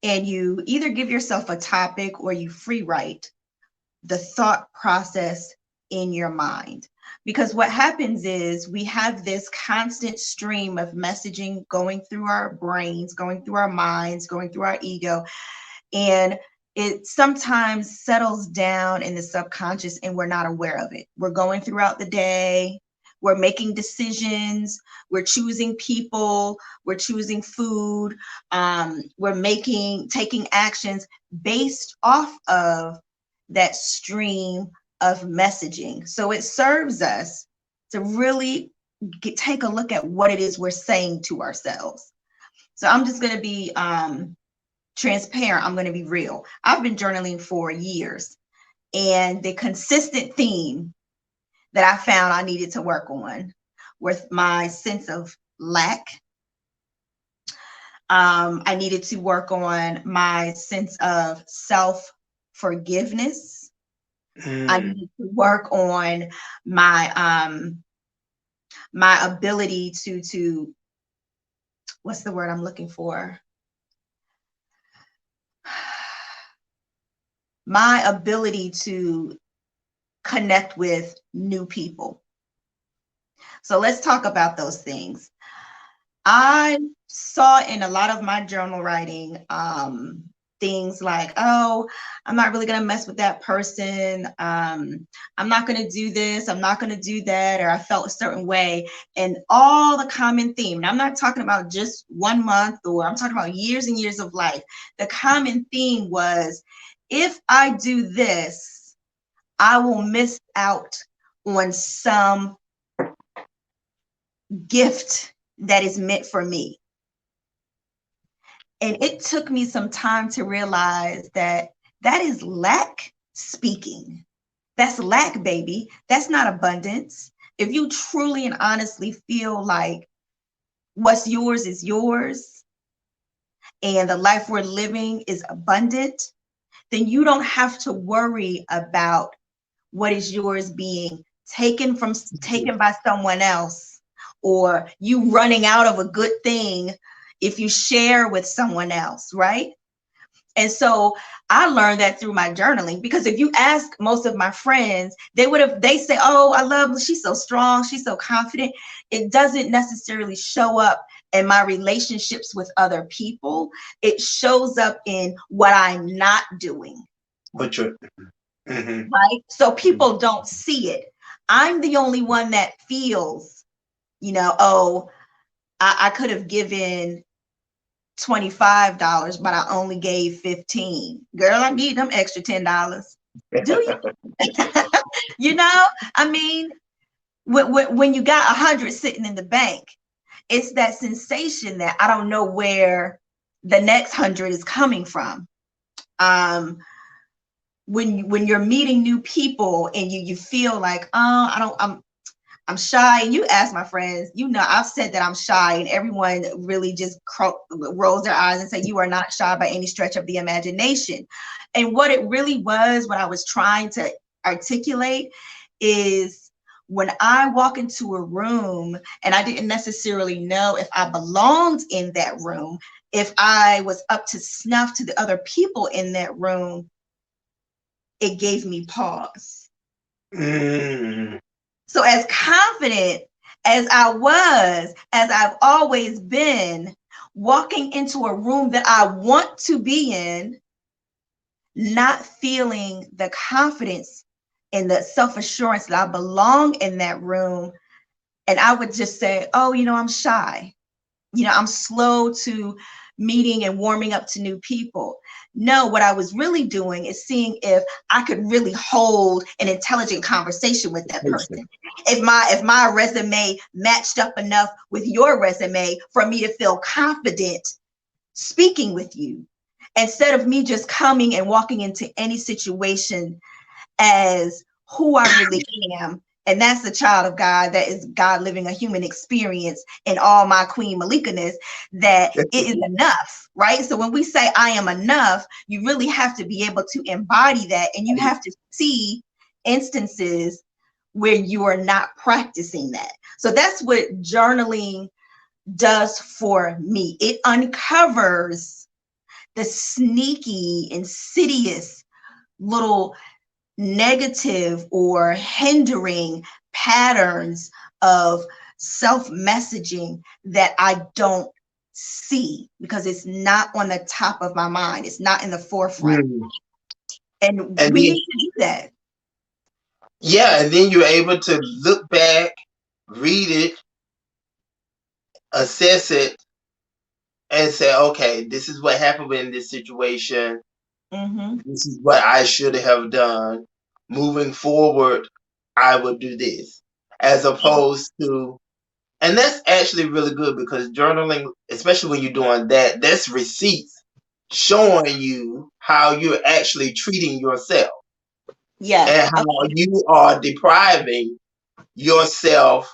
and you either give yourself a topic or you free write the thought process in your mind. Because what happens is we have this constant stream of messaging going through our brains, going through our minds, going through our ego, and it sometimes settles down in the subconscious and we're not aware of it. We're going throughout the day, we're making decisions, we're choosing people, we're choosing food, taking actions based off of that stream of messaging. So it serves us to really take a look at what it is we're saying to ourselves. So I'm just going to be transparent. I'm going to be real. I've been journaling for years, and the consistent theme that I found I needed to work on was my sense of lack. I needed to work on my sense of self-forgiveness. I need to work on my my ability to what's the word I'm looking for? My ability to connect with new people. So let's talk about those things. I saw in a lot of my journal writing things like, oh, I'm not really going to mess with that person. I'm not going to do this. I'm not going to do that. Or I felt a certain way. And all the common theme, and I'm not talking about just 1 month, or I'm talking about years and years of life. The common theme was, if I do this, I will miss out on some gift that is meant for me. And it took me some time to realize that that is lack speaking. That's lack, baby. That's not abundance. If you truly and honestly feel like what's yours is yours and the life we're living is abundant, then you don't have to worry about what is yours being taken by someone else, or you running out of a good thing if you share with someone else, right? And so I learned that through my journaling, because if you ask most of my friends, they say, oh, I love, she's so strong, she's so confident. It doesn't necessarily show up in my relationships with other people. It shows up in what I'm not doing. But you're right? So people don't see it. I'm the only one that feels, oh, I could have given $25, but I only gave 15. Girl, I need them extra $10. Do you? I mean, when you got 100 sitting in the bank, it's that sensation that I don't know where the next 100 is coming from. When you're meeting new people and you feel like, oh, I'm shy, and you ask my friends, I've said that I'm shy, and everyone really just rolls their eyes and say, you are not shy by any stretch of the imagination. And what it really was, what I was trying to articulate, is when I walk into a room and I didn't necessarily know if I belonged in that room, if I was up to snuff to the other people in that room, it gave me pause. So as confident as I was, as I've always been, walking into a room that I want to be in, not feeling the confidence and the self-assurance that I belong in that room. And I would just say, oh, I'm shy. I'm slow to meeting and warming up to new people. No, what I was really doing is seeing if I could really hold an intelligent conversation with that person. If my resume matched up enough with your resume for me to feel confident speaking with you. instead of me just coming and walking into any situation as who I really am. And that's the child of God, that is God living a human experience in all my Queen Malika-ness, that it is enough, right? So when we say I am enough, you really have to be able to embody that, and you have to see instances where you are not practicing that. So that's what journaling does for me. It uncovers the sneaky, insidious little negative or hindering patterns of self-messaging that I don't see because it's not on the top of my mind. It's not in the forefront. And we need to do that. Yeah, and then you're able to look back, read it, assess it, and say, okay, this is what happened in this situation. This is what I should have done. Moving forward, I would do this. As opposed to, and that's actually really good because journaling, especially when you're doing that, that's receipts showing you how you're actually treating yourself. Yeah. And how you are depriving yourself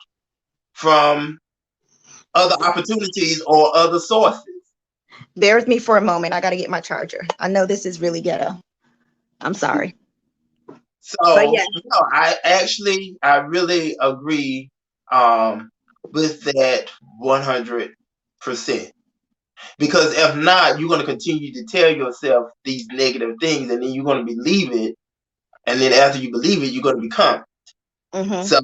from other opportunities or other sources. Bear with me for a moment. I got to get my charger. I know this is really ghetto. I'm sorry. So yeah. No, I really agree with that 100%. Because if not, you're going to continue to tell yourself these negative things, and then you're going to believe it, and then after you believe it, you're going to become it. So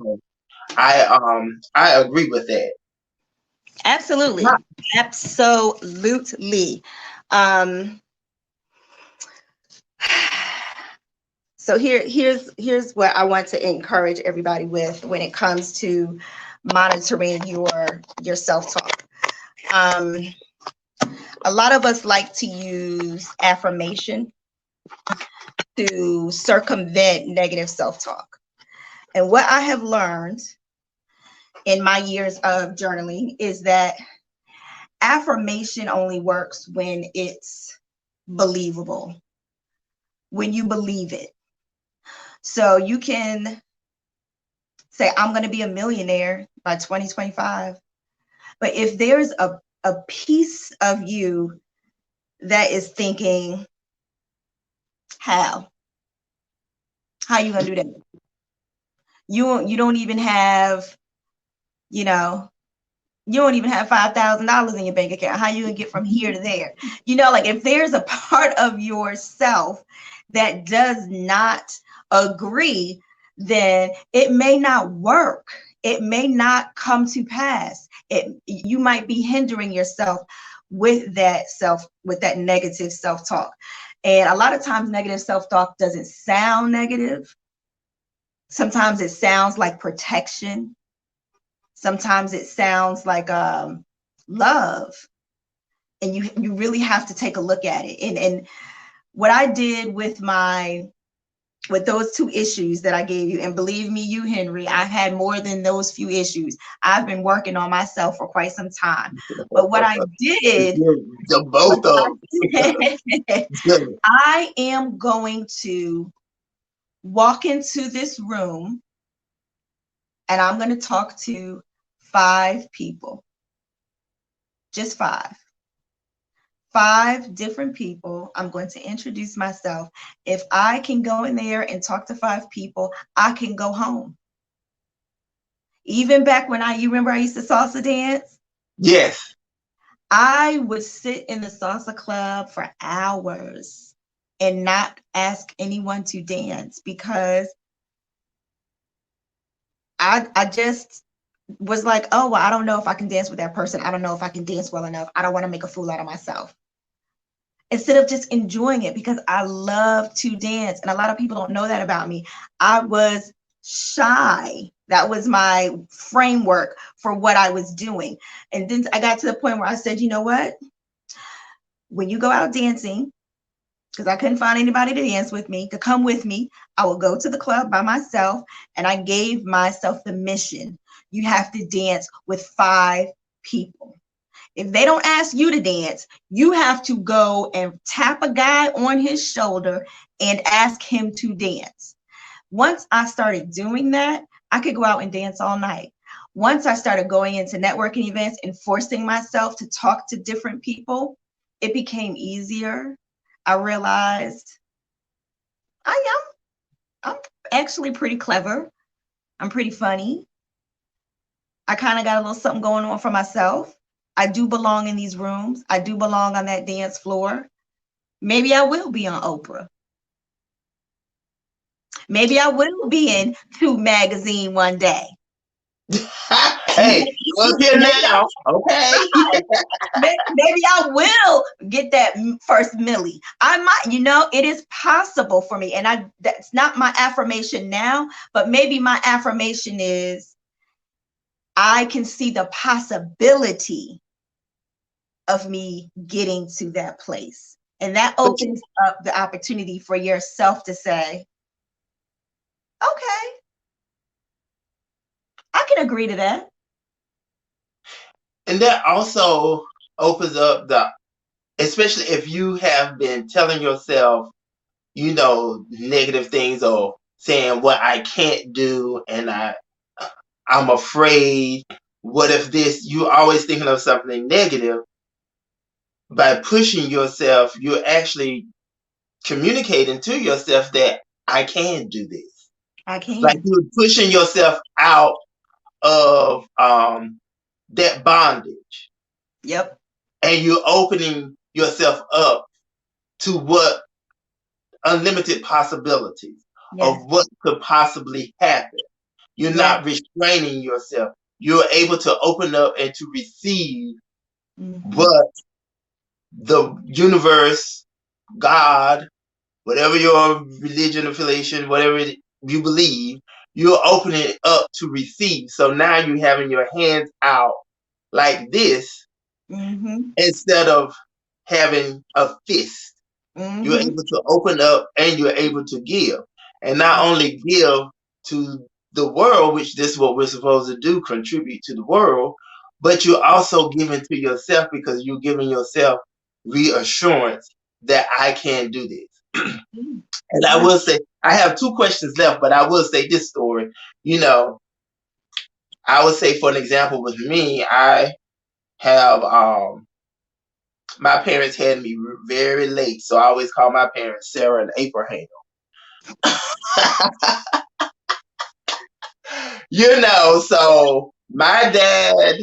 I agree with that. Absolutely. Absolutely. So here's what I want to encourage everybody with when it comes to monitoring your self-talk. A lot of us like to use affirmation to circumvent negative self-talk. And what I have learned in my years of journaling is that affirmation only works when it's believable, when you believe it. So you can say, I'm going to be a millionaire by 2025. But if there's a piece of you that is thinking, how you going to do that? You don't even have, you don't even have $5,000 in your bank account. How you gonna get from here to there? Like if there's a part of yourself that does not agree, then it may not work. It may not come to pass. You might be hindering yourself with that negative self-talk. And a lot of times negative self-talk doesn't sound negative. Sometimes it sounds like protection. Sometimes it sounds like love. And you really have to take a look at it. And what I did with those two issues that I gave you, and believe me, you, Henry, I've had more than those few issues. I've been working on myself for quite some time. But what I did, I am going to walk into this room and I'm going to talk to 5 people, just 5 different people. I'm going to introduce myself. If I can go in there and talk to 5 people, I can go home. Even back when you remember I used to salsa dance? Yes. I would sit in the salsa club for hours and not ask anyone to dance because I just was like, oh, well, I don't know if I can dance with that person. I don't know if I can dance well enough. I don't want to make a fool out of myself. Instead of just enjoying it, because I love to dance. And a lot of people don't know that about me. I was shy. That was my framework for what I was doing. And then I got to the point where I said, you know what? When you go out dancing, because I couldn't find anybody to dance with me, to come with me, I will go to the club by myself. And I gave myself the mission. You have to dance with 5 people. If they don't ask you to dance, you have to go and tap a guy on his shoulder and ask him to dance. Once I started doing that, I could go out and dance all night. Once I started going into networking events and forcing myself to talk to different people, it became easier. I realized I'm actually pretty clever. I'm pretty funny. I kind of got a little something going on for myself. I do belong in these rooms. I do belong on that dance floor. Maybe I will be on Oprah. Maybe I will be in Tube magazine one day. Hey, look here now. Okay. Maybe I will get that first milli. I might, it is possible for me. And that's not my affirmation now, but maybe my affirmation is I can see the possibility of me getting to that place. And that opens up the opportunity for yourself to say, okay, I can agree to that. And that also opens up especially if you have been telling yourself, negative things or saying what I can't do and I'm afraid. What if this? You're always thinking of something negative. By pushing yourself, you're actually communicating to yourself that I can do this. I can. Like you're pushing yourself out of that bondage. Yep. And you're opening yourself up to what unlimited possibilities of what could possibly happen. You're not restraining yourself. You're able to open up and to receive what the universe, God, whatever your religion affiliation, whatever you believe, you're opening it up to receive. So now you're having your hands out like this instead of having a fist. You're able to open up and you're able to give. And not only give to the world, which this is what we're supposed to do, contribute to the world, but you're also giving to yourself because you're giving yourself reassurance that I can do this. And I will say, I have 2 questions left, but I will say this story. I would say, for an example, with me, I have, my parents had me very late, so I always call my parents Sarah and Abraham. So my dad,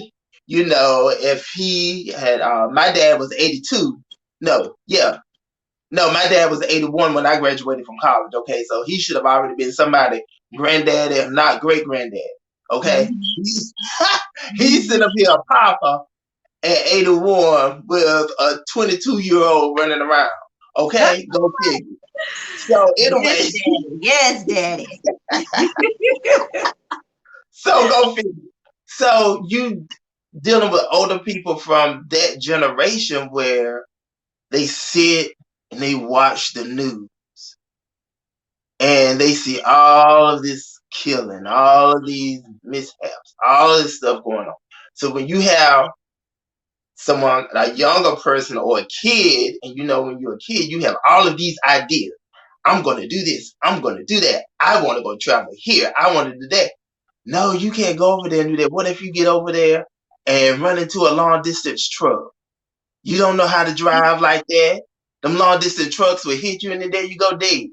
if he had, my dad was 82. My dad was 81 when I graduated from college. Okay, so he should have already been somebody granddad, if not great granddad. Okay, he's sitting up here a papa at 81 with a 22-year-old running around. Okay, go figure. So anyway, yes, daddy. So go figure. So you dealing with older people from that generation where they sit and they watch the news and they see all of this killing, all of these mishaps, all of this stuff going on. So when you have someone, a younger person or a kid, and when you're a kid, you have all of these ideas. I'm going to do this. I'm going to do that. I want to go travel here. I want to do that. No, you can't go over there and do that. What if you get over there and run into a long distance truck? You don't know how to drive like that. Them long distance trucks will hit you and then there you go dead.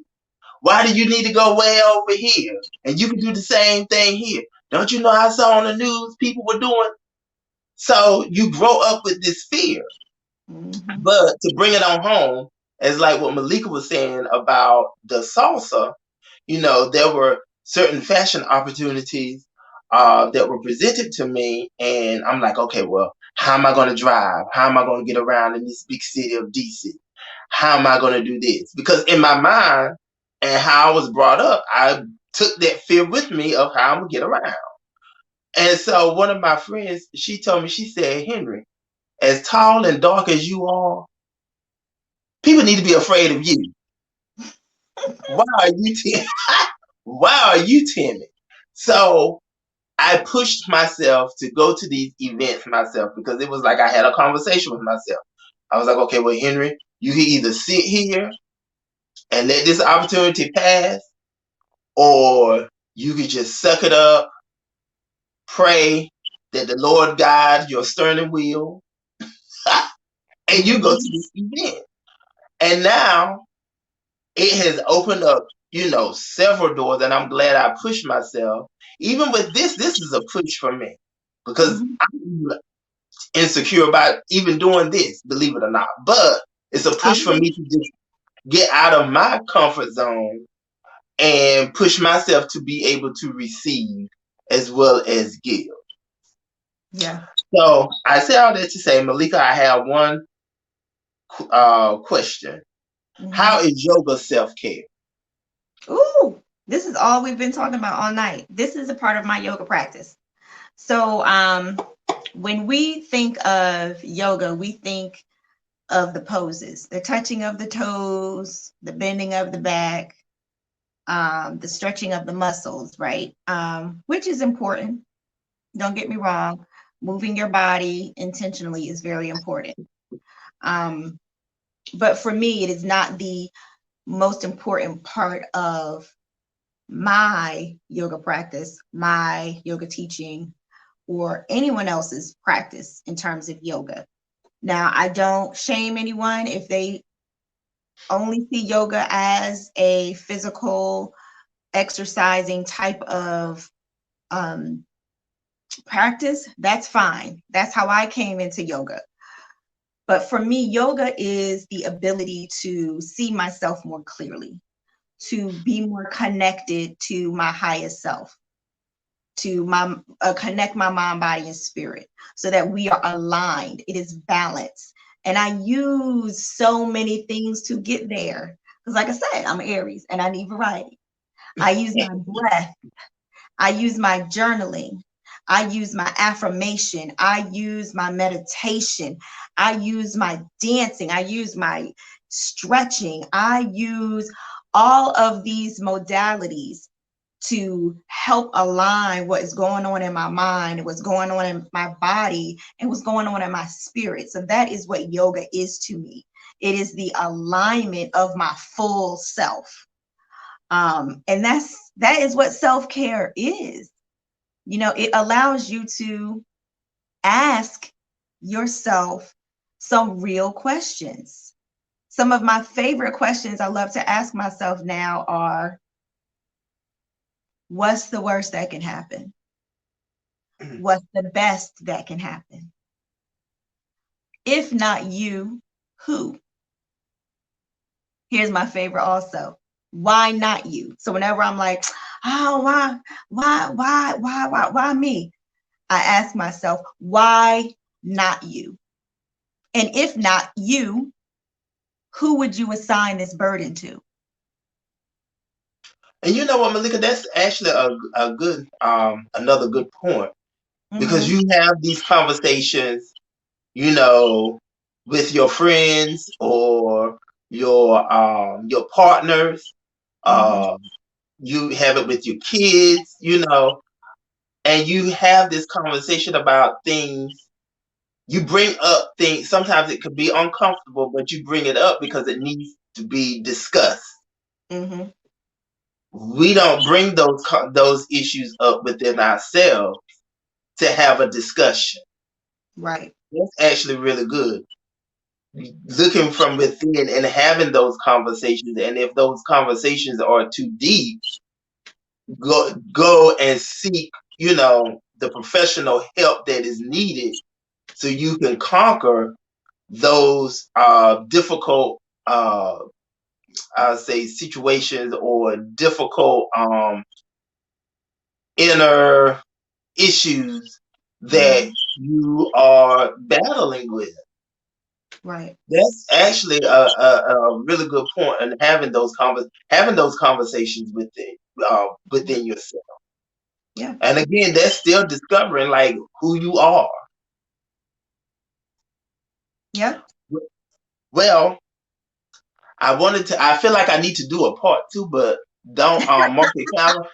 Why do you need to go way over here? And you can do the same thing here. Don't you know I saw on the news people were doing? So you grow up with this fear. But to bring it on home, as like what Malika was saying about the salsa, there were certain fashion opportunities that were presented to me. And I'm like, okay, well, how am I going to drive? How am I going to get around in this big city of DC? How am I going to do this? Because in my mind and how I was brought up, I took that fear with me of how I'm going to get around. And so one of my friends, she told me, she said, Henry, as tall and dark as you are, people need to be afraid of you. Why are you timid? Why are you timid? So I pushed myself to go to these events myself because it was like I had a conversation with myself. I was like, okay, well, Henry, you can either sit here and let this opportunity pass, or you could just suck it up, pray that the Lord guides your steering wheel, and you go to this event. And now it has opened up, several doors, and I'm glad I pushed myself. Even with this is a push for me because I'm insecure about even doing this, believe it or not. But it's a push for me to just get out of my comfort zone and push myself to be able to receive as well as give. Yeah. So I say all that to say, Malika, I have one question. How is yoga self-care? Ooh, this is all we've been talking about all night. This is a part of my yoga practice. So when we think of yoga, we think of the poses, the touching of the toes, the bending of the back, the stretching of the muscles, right? Which is important. Don't get me wrong. Moving your body intentionally is very important. But for me, it is not the most important part of my yoga practice, my yoga teaching, or anyone else's practice in terms of yoga. Now, I don't shame anyone if they only see yoga as a physical exercising type of practice. That's fine. That's how I came into yoga. But for me, yoga is the ability to see myself more clearly, to be more connected to my highest self, to connect my mind, body, and spirit so that we are aligned. It is balanced. And I use so many things to get there. Because like I said, I'm Aries and I need variety. I use my breath. I use my journaling. I use my affirmation. I use my meditation. I use my dancing. I use my stretching. I use all of these modalities to help align what is going on in my mind, what's going on in my body, and what's going on in my spirit. So that is what yoga is to me. It is the alignment of my full self. And that is what self-care is. It allows you to ask yourself some real questions. Some of my favorite questions I love to ask myself now are, what's the worst that can happen? What's the best that can happen? If not you, who? Here's my favorite also. Why not you? So whenever I'm like, oh, why me? I ask myself, why not you? And if not you, who would you assign this burden to? And you know what, Malika, that's actually a good another good point. Because you have these conversations, with your friends or your partners. You have it with your kids, and you have this conversation about things. You bring up things. Sometimes it could be uncomfortable, but you bring it up because it needs to be discussed. We don't bring those issues up within ourselves to have a discussion. Right. That's actually really good. Looking from within and having those conversations, and if those conversations are too deep, go and seek, the professional help that is needed so you can conquer those difficult, I'll say, situations or difficult inner issues that you are battling with. Right. That's actually a really good point, and having those conversations within yourself. Yeah. And again, that's still discovering like who you are. Yeah. Well, I feel like I need to do a part 2, but don't mark your calendar.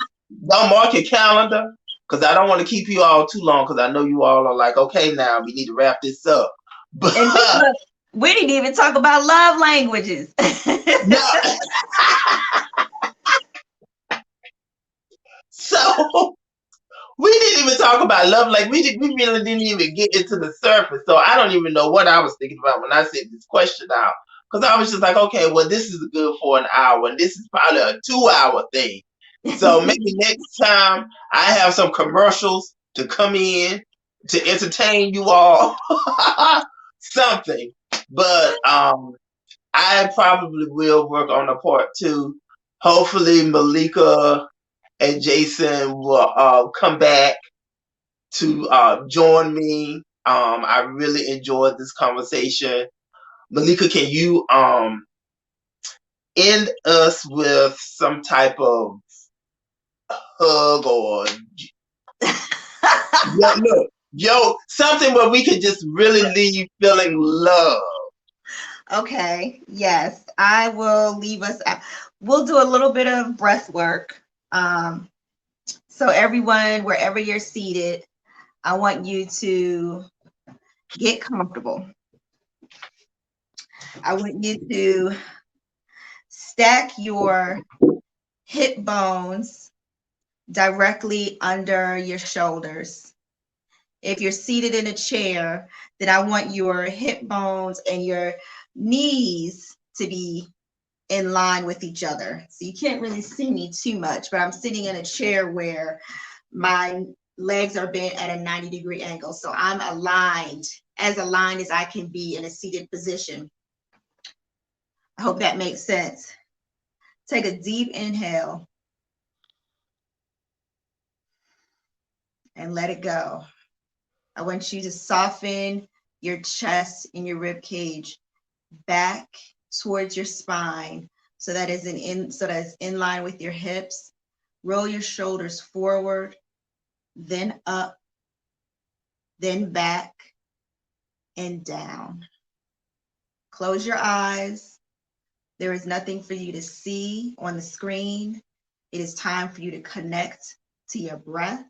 Don't mark your calendar because I don't want to keep you all too long, because I know you all are like, okay, now we need to wrap this up. But And look, we didn't even talk about love languages. no. So we didn't even talk about love. Like we really didn't even get into the surface. So I don't even know what I was thinking about when I said this question out. Because I was just like, okay, well, this is good for an hour, and this is probably a 2-hour thing. So maybe next time I have some commercials to come in to entertain you all, something. But I probably will work on a part 2. Hopefully, Malika and Jason will come back to join me. I really enjoyed this conversation. Malika, can you end us with some type of hug or something where we could just really leave feeling love? Okay, yes, I will leave us out. We'll do a little bit of breath work. So everyone, wherever you're seated, I want you to get comfortable. I want you to stack your hip bones directly under your shoulders. If you're seated in a chair, then I want your hip bones and your knees to be in line with each other. So you can't really see me too much, but I'm sitting in a chair where my legs are bent at a 90-degree angle. So I'm aligned as I can be in a seated position. I hope that makes sense. Take a deep inhale and let it go. I want you to soften your chest and your rib cage back towards your spine so that is in line with your hips. Roll your shoulders forward, then up, then back and down. Close your eyes. There is nothing for you to see on the screen. It is time for you to connect to your breath.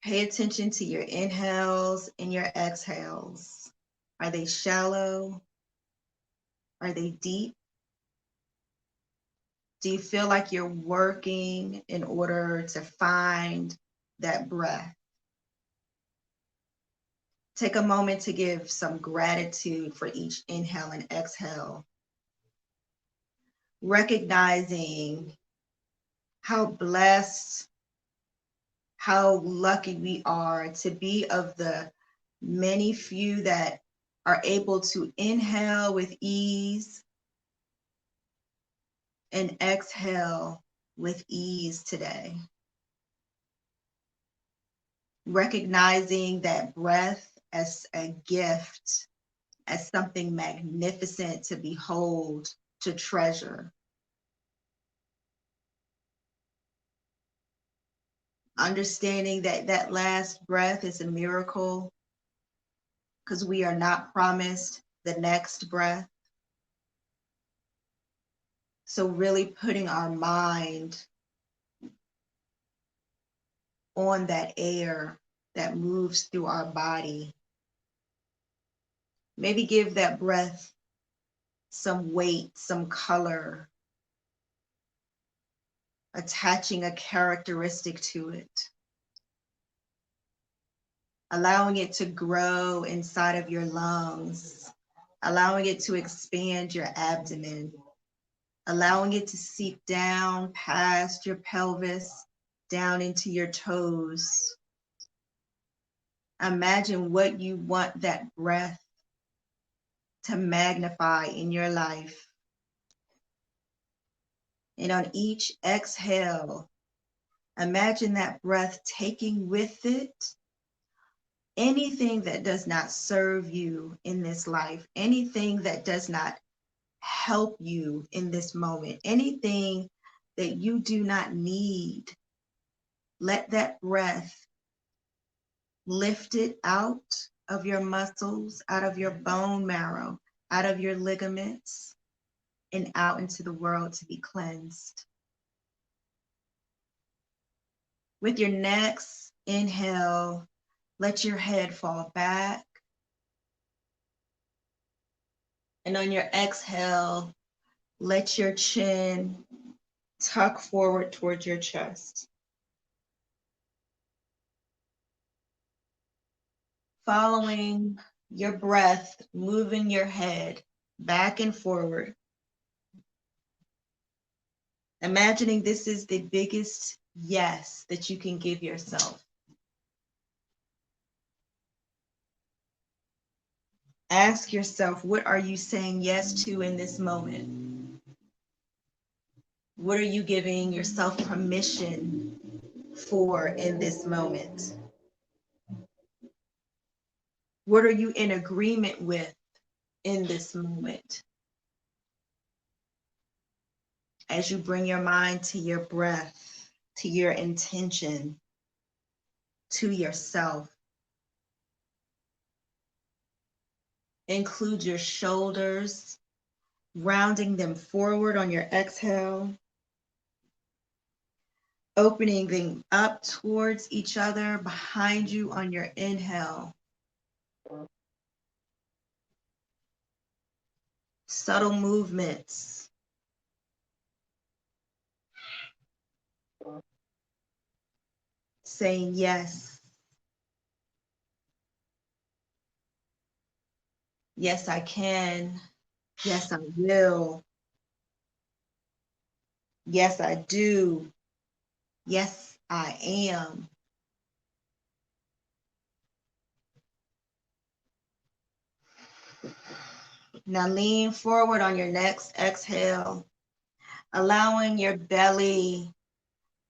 Pay attention to your inhales and your exhales. Are they shallow? Are they deep? Do you feel like you're working in order to find that breath? Take a moment to give some gratitude for each inhale and exhale, recognizing how blessed, how lucky we are to be of the many few that are able to inhale with ease and exhale with ease today. Recognizing that breath as a gift, as something magnificent to behold, to treasure. Understanding that that last breath is a miracle because we are not promised the next breath. So really putting our mind on that air that moves through our body. Maybe give that breath some weight, some color, attaching a characteristic to it. Allowing it to grow inside of your lungs, allowing it to expand your abdomen, allowing it to seep down past your pelvis, down into your toes. Imagine what you want that breath to magnify in your life. And on each exhale, imagine that breath taking with it anything that does not serve you in this life, anything that does not help you in this moment, anything that you do not need. Let that breath lift it out of your muscles, out of your bone marrow, out of your ligaments, and out into the world to be cleansed. With your next inhale, let your head fall back. And on your exhale, let your chin tuck forward towards your chest. Following your breath, moving your head back and forward. Imagining this is the biggest yes that you can give yourself. Ask yourself, what are you saying yes to in this moment? What are you giving yourself permission for in this moment? What are you in agreement with in this moment? As you bring your mind to your breath, to your intention, to yourself. Include your shoulders, rounding them forward on your exhale, opening them up towards each other behind you on your inhale. Subtle movements. Saying yes. Yes, I can. Yes, I will. Yes, I do. Yes, I am. Now lean forward on your next exhale, allowing your belly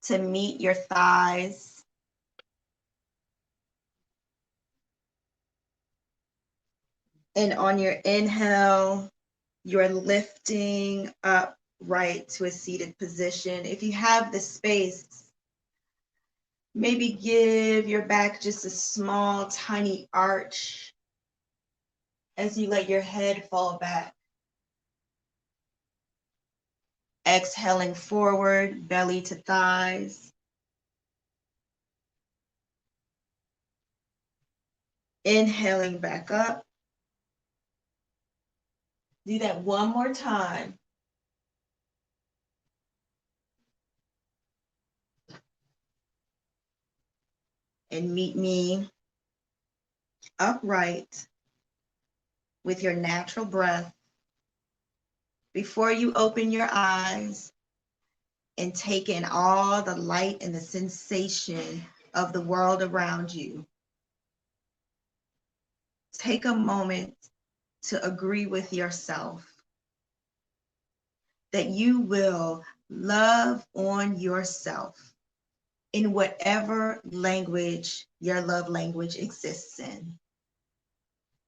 to meet your thighs. And on your inhale, you're lifting up right to a seated position. If you have the space, maybe give your back just a small, tiny arch as you let your head fall back. Exhaling forward, belly to thighs. Inhaling back up. Do that one more time. And meet me upright with your natural breath before you open your eyes and take in all the light and the sensation of the world around you. Take a moment to agree with yourself that you will love on yourself in whatever language your love language exists in.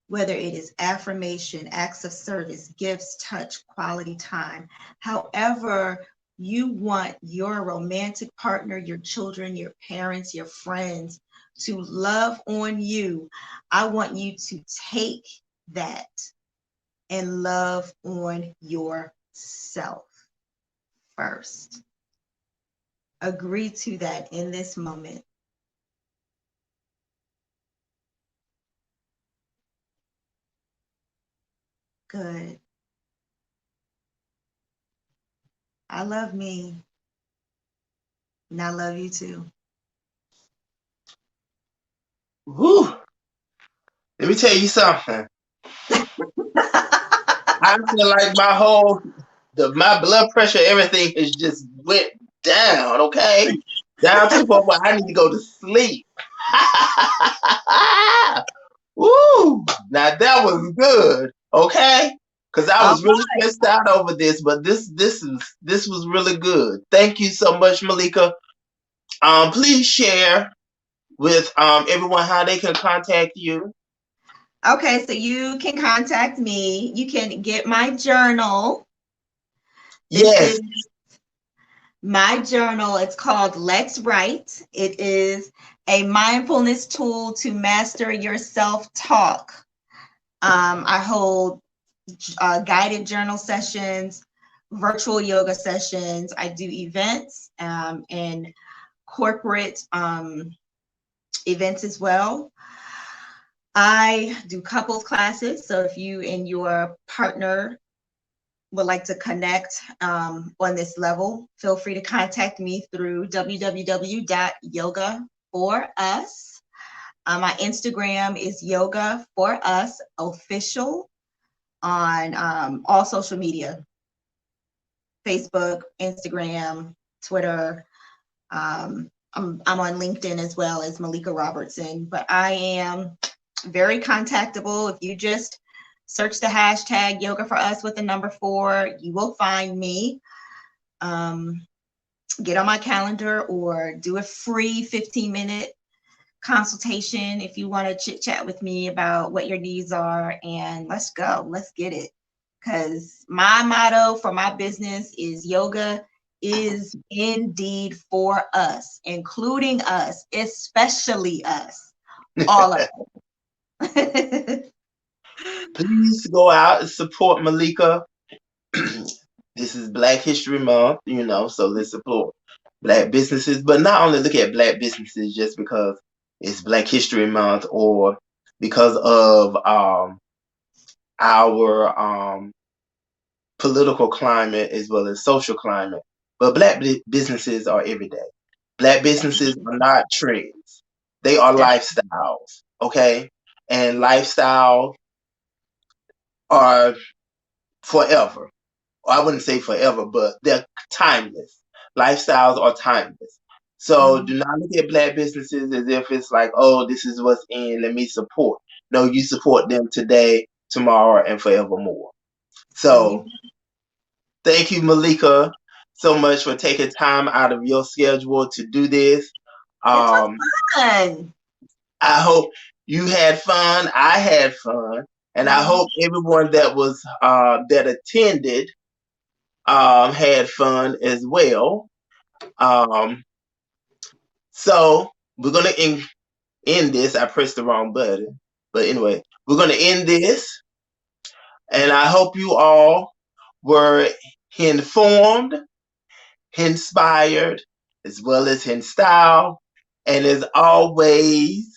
Whether it is affirmation, acts of service, gifts, touch, quality time, however you want your romantic partner, your children, your parents, your friends to love on you, I want you to take that and love on yourself first. Agree to that in this moment. Good. I love me, and I love you too. Whew. Let me tell you something. I feel like my blood pressure, everything has just went down, okay? Down to the point where I need to go to sleep. Woo! Now that was good, okay? Because I was really stressed out over this, but this was really good. Thank you so much, Malika. Please share with everyone how they can contact you. Okay, so you can contact me. You can get my journal. Yes. My journal, it's called Let's Write. It is a mindfulness tool to master your self-talk. I hold guided journal sessions, virtual yoga sessions. I do events and corporate events as well. I do couples classes. So if you and your partner would like to connect on this level, feel free to contact me through www.yoga4us. My Instagram is Yoga for Us Official on all social media, Facebook, Instagram, Twitter. I'm on LinkedIn as well as Malika Robertson, but I am very contactable. If you just search the hashtag Yoga for Us with the number 4, you will find me. Get on my calendar or do a free 15-minute consultation if you want to chit chat with me about what your needs are, and let's go. Let's get it. Because my motto for my business is yoga is indeed for us, including us, especially us, all of us. Please go out and support Malika. This is Black History Month, so let's support Black businesses, but not only look at Black businesses just because it's Black History Month or because of our political climate as well as social climate, but Black businesses are every day. Black businesses are not trends. They are lifestyles, okay? And lifestyles are forever. I wouldn't say forever, but they're timeless. Lifestyles are timeless. So do not look at Black businesses as if it's like, oh, this is what's in, let me support. No, you support them today, tomorrow, and forevermore. So thank you, Malika, so much for taking time out of your schedule to do this. It was fun. I hope you had fun. I had fun. And I hope everyone that was that attended had fun as well. So we're gonna end this. I pressed the wrong button, but anyway, we're gonna end this, and I hope you all were informed, inspired, as well as in style, and as always,